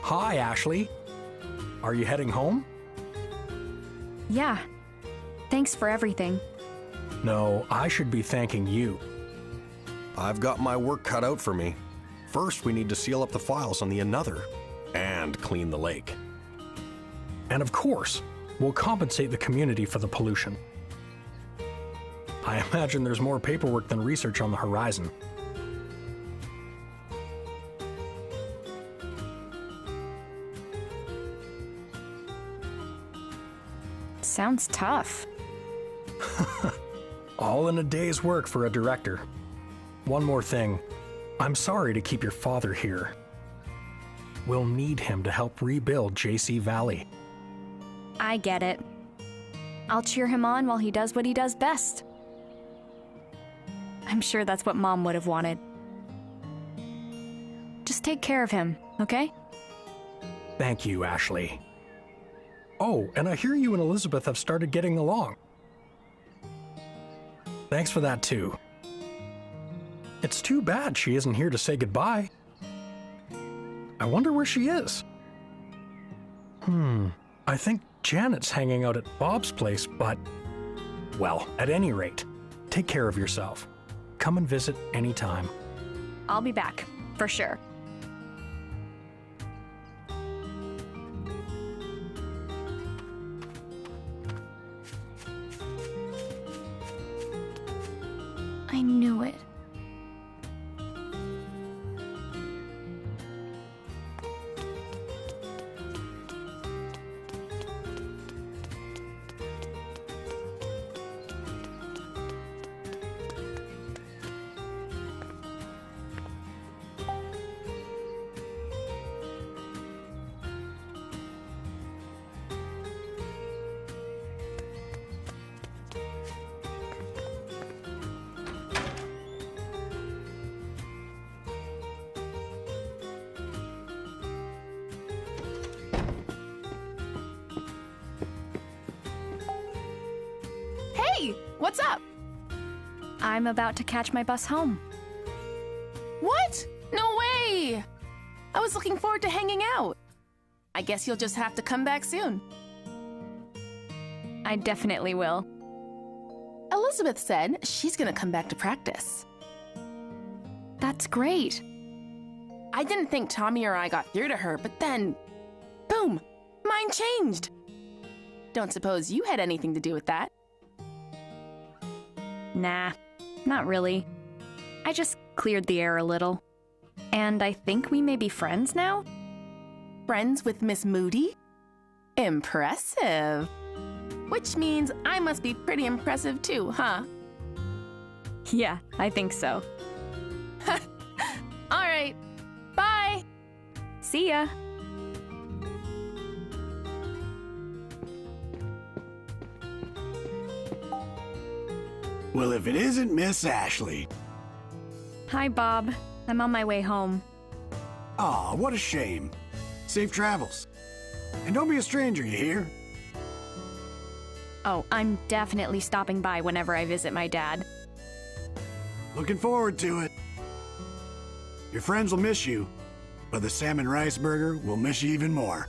Hi, Ashley. Are you heading home? Yeah. Thanks for everything. No, I should be thanking you. I've got my work cut out for me. First, we need to seal up the files on the Another and clean the lake. And of course, we'll compensate the community for the pollution. I imagine there's more paperwork than research on the horizon. Sounds tough. All in a day's work for a director. One more thing. I'm sorry to keep your father here. We'll need him to help rebuild JC Valley. I get it. I'll cheer him on while he does what he does best. I'm sure that's what Mom would have wanted. Just take care of him, okay? Thank you, Ashley. Oh, and I hear you and Elizabeth have started getting along. Thanks for that, too. It's too bad she isn't here to say goodbye. I wonder where she is. I think Janet's hanging out at Bob's place, but... Well, at any rate, take care of yourself. Come and visit anytime. I'll be back, for sure. I knew it. Hey, what's up? I'm about to catch my bus home. What? No way! I was looking forward to hanging out. I guess you'll just have to come back soon. I definitely will. Elizabeth said she's gonna come back to practice. That's great. I didn't think Tommy or I got through to her, but then, boom, mine changed. Don't suppose you had anything to do with that? Nah, not really. I just cleared the air a little. And I think we may be friends now? Friends with Miss Moody? Impressive. Which means I must be pretty impressive too, huh? Yeah, I think so. All right, bye. See ya. Well, if it isn't Miss Ashley. Hi, Bob. I'm on my way home. Aw, what a shame. Safe travels. And don't be a stranger, you hear? Oh, I'm definitely stopping by whenever I visit my dad. Looking forward to it. Your friends will miss you, but the salmon rice burger will miss you even more.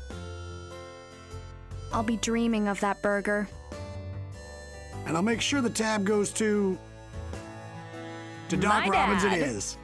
I'll be dreaming of that burger. And I'll make sure the tab goes to Doc My Robbins dad. it is.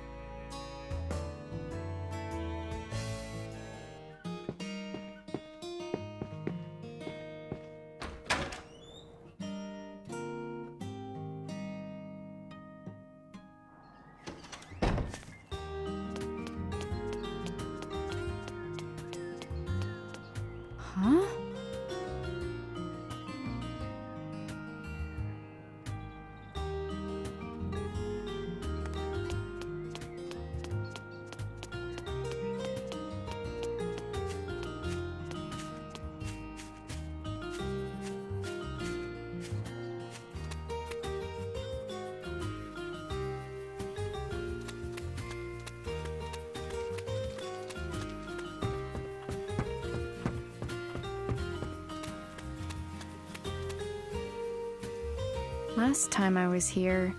Last time I was here...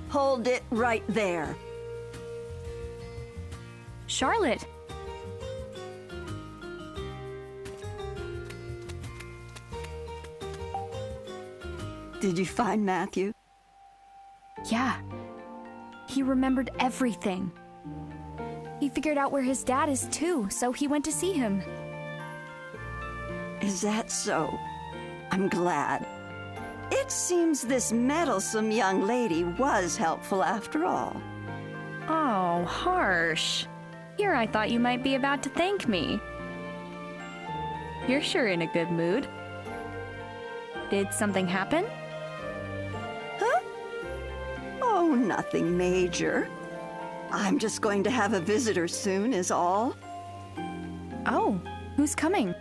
Hold it right there. Charlotte! Did you find Matthew? Yeah. He remembered everything. He figured out where his dad is too, so he went to see him. Is that so? I'm glad. It seems this meddlesome young lady was helpful after all. Oh, harsh. Here I thought you might be about to thank me. You're sure in a good mood. Did something happen? Huh? Oh, nothing major. I'm just going to have a visitor soon, is all. Oh, who's coming?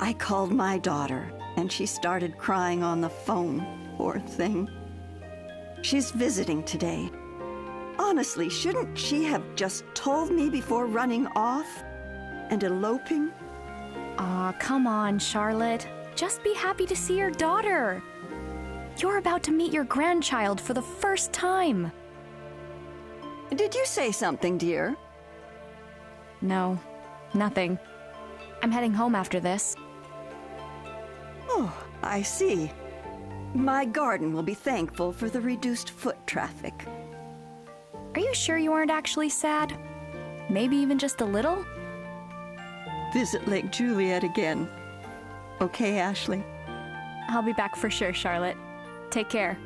I called my daughter, and she started crying on the phone, poor thing. She's visiting today. Honestly, shouldn't she have just told me before running off and eloping? Aw, come on, Charlotte. Just be happy to see your daughter. You're about to meet your grandchild for the first time. Did you say something, dear? No, nothing. I'm heading home after this. Oh, I see. My garden will be thankful for the reduced foot traffic. Are you sure you aren't actually sad? Maybe even just a little? Visit Lake Juliet again. Okay, Ashley? I'll be back for sure, Charlotte. Take care.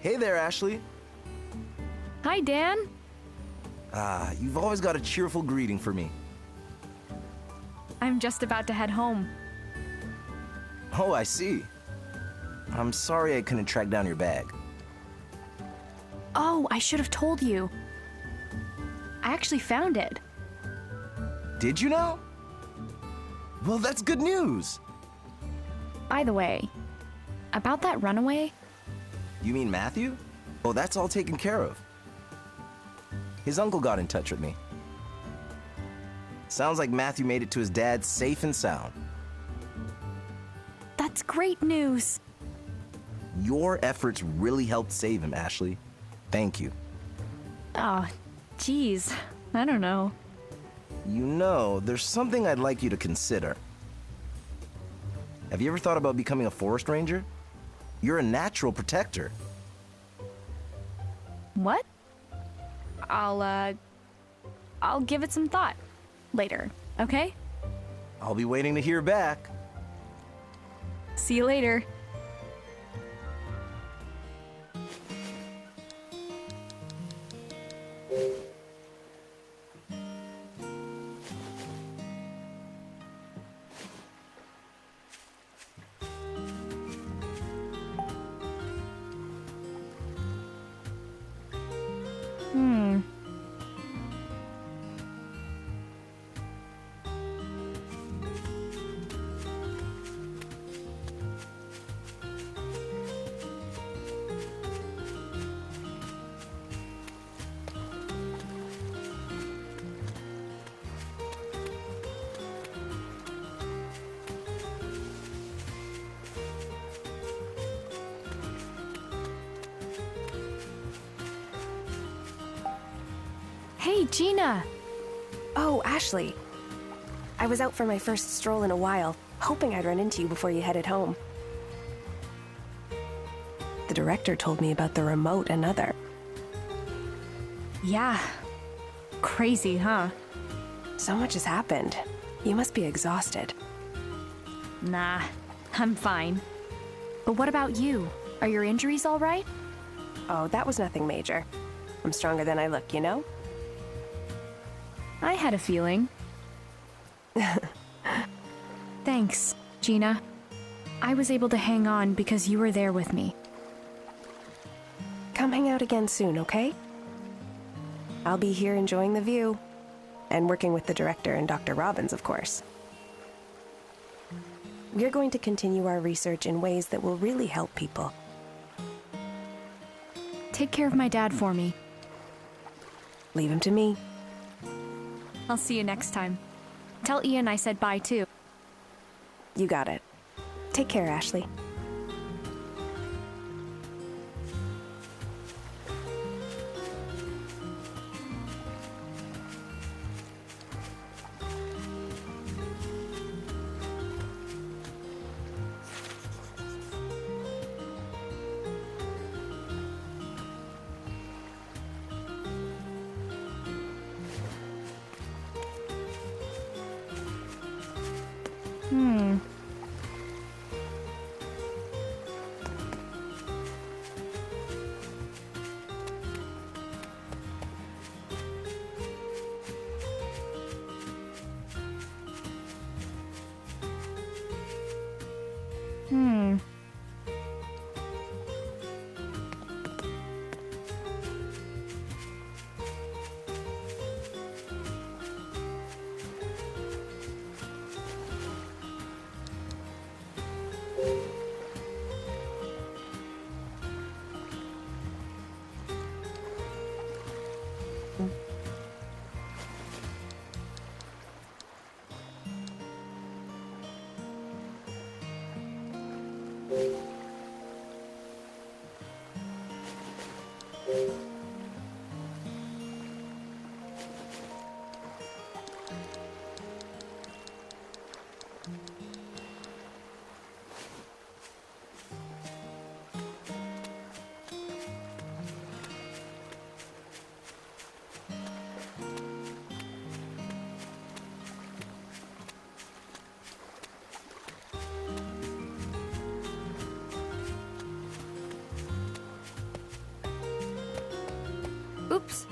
Hey there, Ashley. Hi, Dan. Ah, you've always got a cheerful greeting for me. I'm just about to head home. Oh, I see. I'm sorry I couldn't track down your bag. Oh, I should have told you. I actually found it. Did you now? Well, that's good news. By the way, about that runaway... You mean Matthew? Oh, that's all taken care of. His uncle got in touch with me. Sounds like Matthew made it to his dad safe and sound. That's great news. Your efforts really helped save him, Ashley. Thank you. Oh, geez. I don't know. You know, there's something I'd like you to consider. Have you ever thought about becoming a forest ranger? You're a natural protector. What? I'll give it some thought later, okay? I'll be waiting to hear back. See you later. Hey, Gina! Oh, Ashley. I was out for my first stroll in a while, hoping I'd run into you before you headed home. The director told me about the remote and other. Yeah. Crazy, huh? So much has happened. You must be exhausted. Nah, I'm fine. But what about you? Are your injuries all right? Oh, that was nothing major. I'm stronger than I look, you know? I had a feeling. Thanks, Gina. I was able to hang on because you were there with me. Come hang out again soon, okay? I'll be here enjoying the view. And working with the director and Dr. Robbins, of course. We're going to continue our research in ways that will really help people. Take care of my dad for me. Leave him to me. I'll see you next time. Tell Ian I said bye, too. You got it. Take care, Ashley. Oops.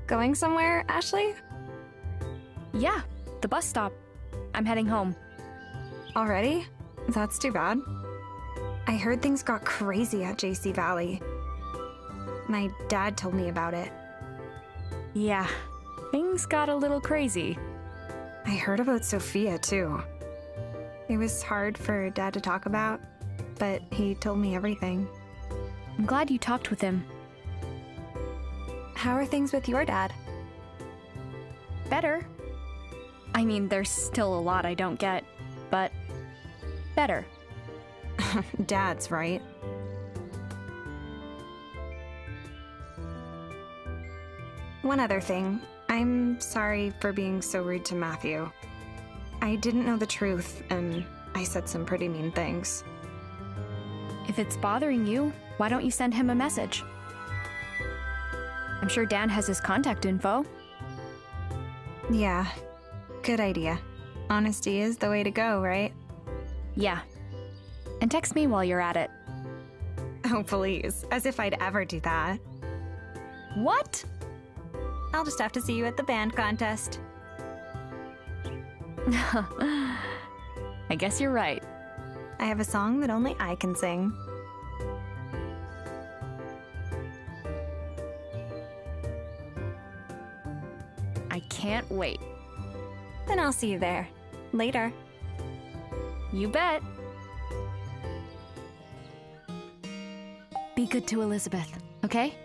Going somewhere, Ashley? Yeah, the bus stop. I'm heading home. Already? That's too bad. I heard things got crazy at JC Valley. My dad told me about it. Yeah, things got a little crazy. I heard about Sophia, too. It was hard for Dad to talk about, but he told me everything. I'm glad you talked with him. How are things with your dad? Better. I mean, there's still a lot I don't get, but better. Dad's right. One other thing. I'm sorry for being so rude to Matthew. I didn't know the truth, and I said some pretty mean things. If it's bothering you, why don't you send him a message? I'm sure Dan has his contact info. Yeah, good idea. Honesty is the way to go, right? Yeah. And text me while you're at it. Oh, please. As if I'd ever do that. What? I'll just have to see you at the band contest. I guess you're right. I have a song that only I can sing. I can't wait. Then I'll see you there. Later. You bet. Be good to Elizabeth, okay?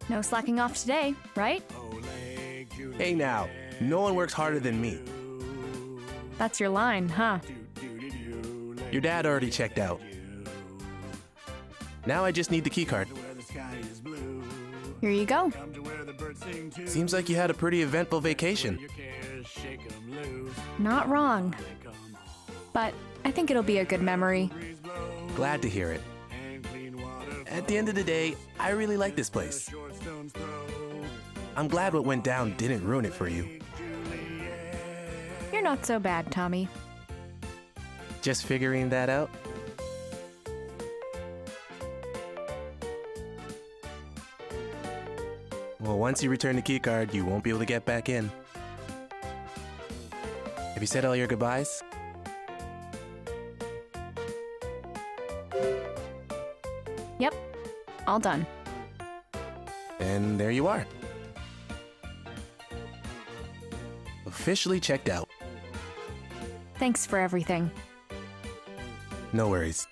No slacking off today, right? Hey now, no one works harder than me. That's your line, huh? Your dad already checked out. Now I just need the keycard. Here you go. Seems like you had a pretty eventful vacation. Not wrong. But I think it'll be a good memory. Glad to hear it. At the end of the day, I really like this place. I'm glad what went down didn't ruin it for you. You're not so bad, Tommy. Just figuring that out? Well, once you return the keycard, you won't be able to get back in. Have you said all your goodbyes? Yep, all done. And there you are. Officially checked out. Thanks for everything. No worries.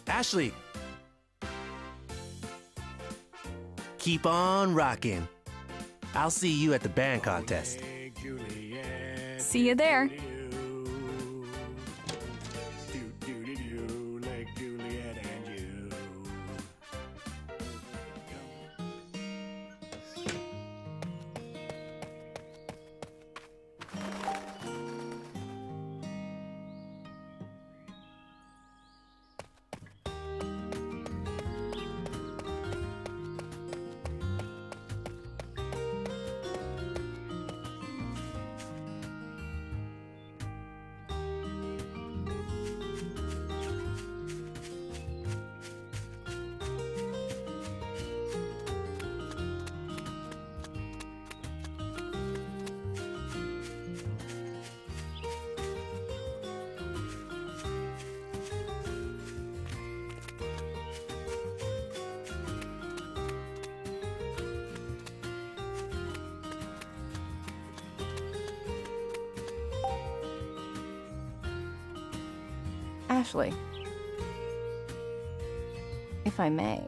Ashley! Keep on rocking. I'll see you at the band contest. See you there. Lake Juliet and you. Ashley, if I may.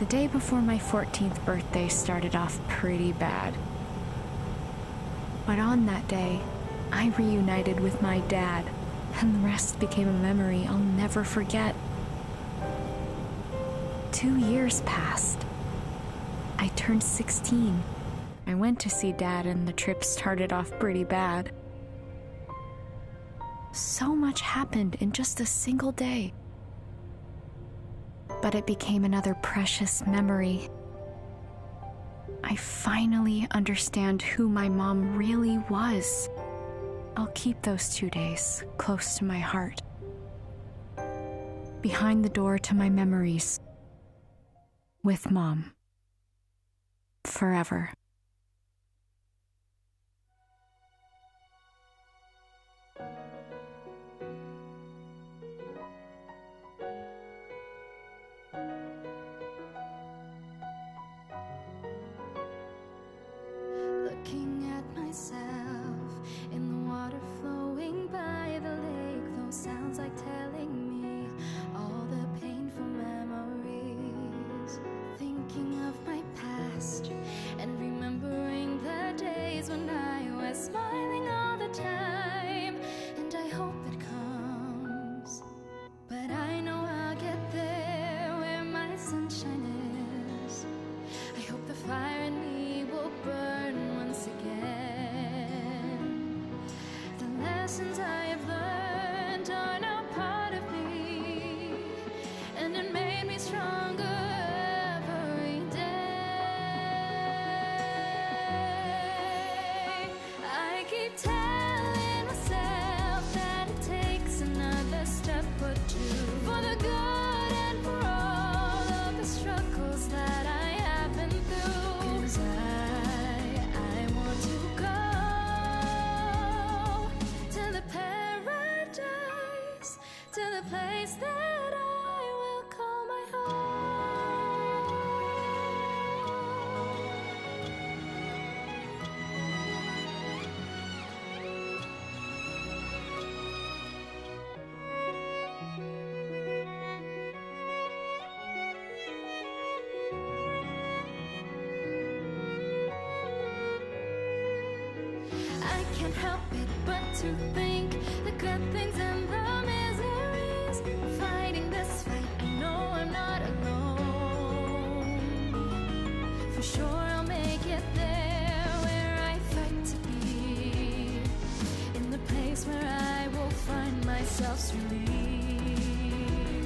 The day before my 14th birthday started off pretty bad. But on that day, I reunited with my dad, and the rest became a memory I'll never forget. 2 years passed. I turned 16. I went to see Dad, and the trip started off pretty bad. So much happened in just a single day. But it became another precious memory. I finally understand who my mom really was. I'll keep those 2 days close to my heart. Behind the door to my memories. With Mom. Forever. Looking at myself in the water flowing by the lake, those sounds like telling me all the painful memories. Thinking of my past and remembering the days when I was smiling all the time, and I hope it comes. But I know I'll get there where my sunshine is. I hope the fire in me will burn once again. The lessons I have learned are now part of me, and it made me stronger every day. I keep telling myself that it takes another step or two for the good and for all of the struggles that I have been through. 'Cause I want to go to the paradise, to the place that I will call my I can't help it but to think the good things and the miseries. Fighting this fight, I know I'm not alone. For sure I'll make it there where I fight to be, in the place where I will find myself's relief.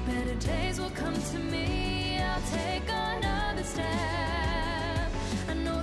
Better days will come to me, I'll take another step. I know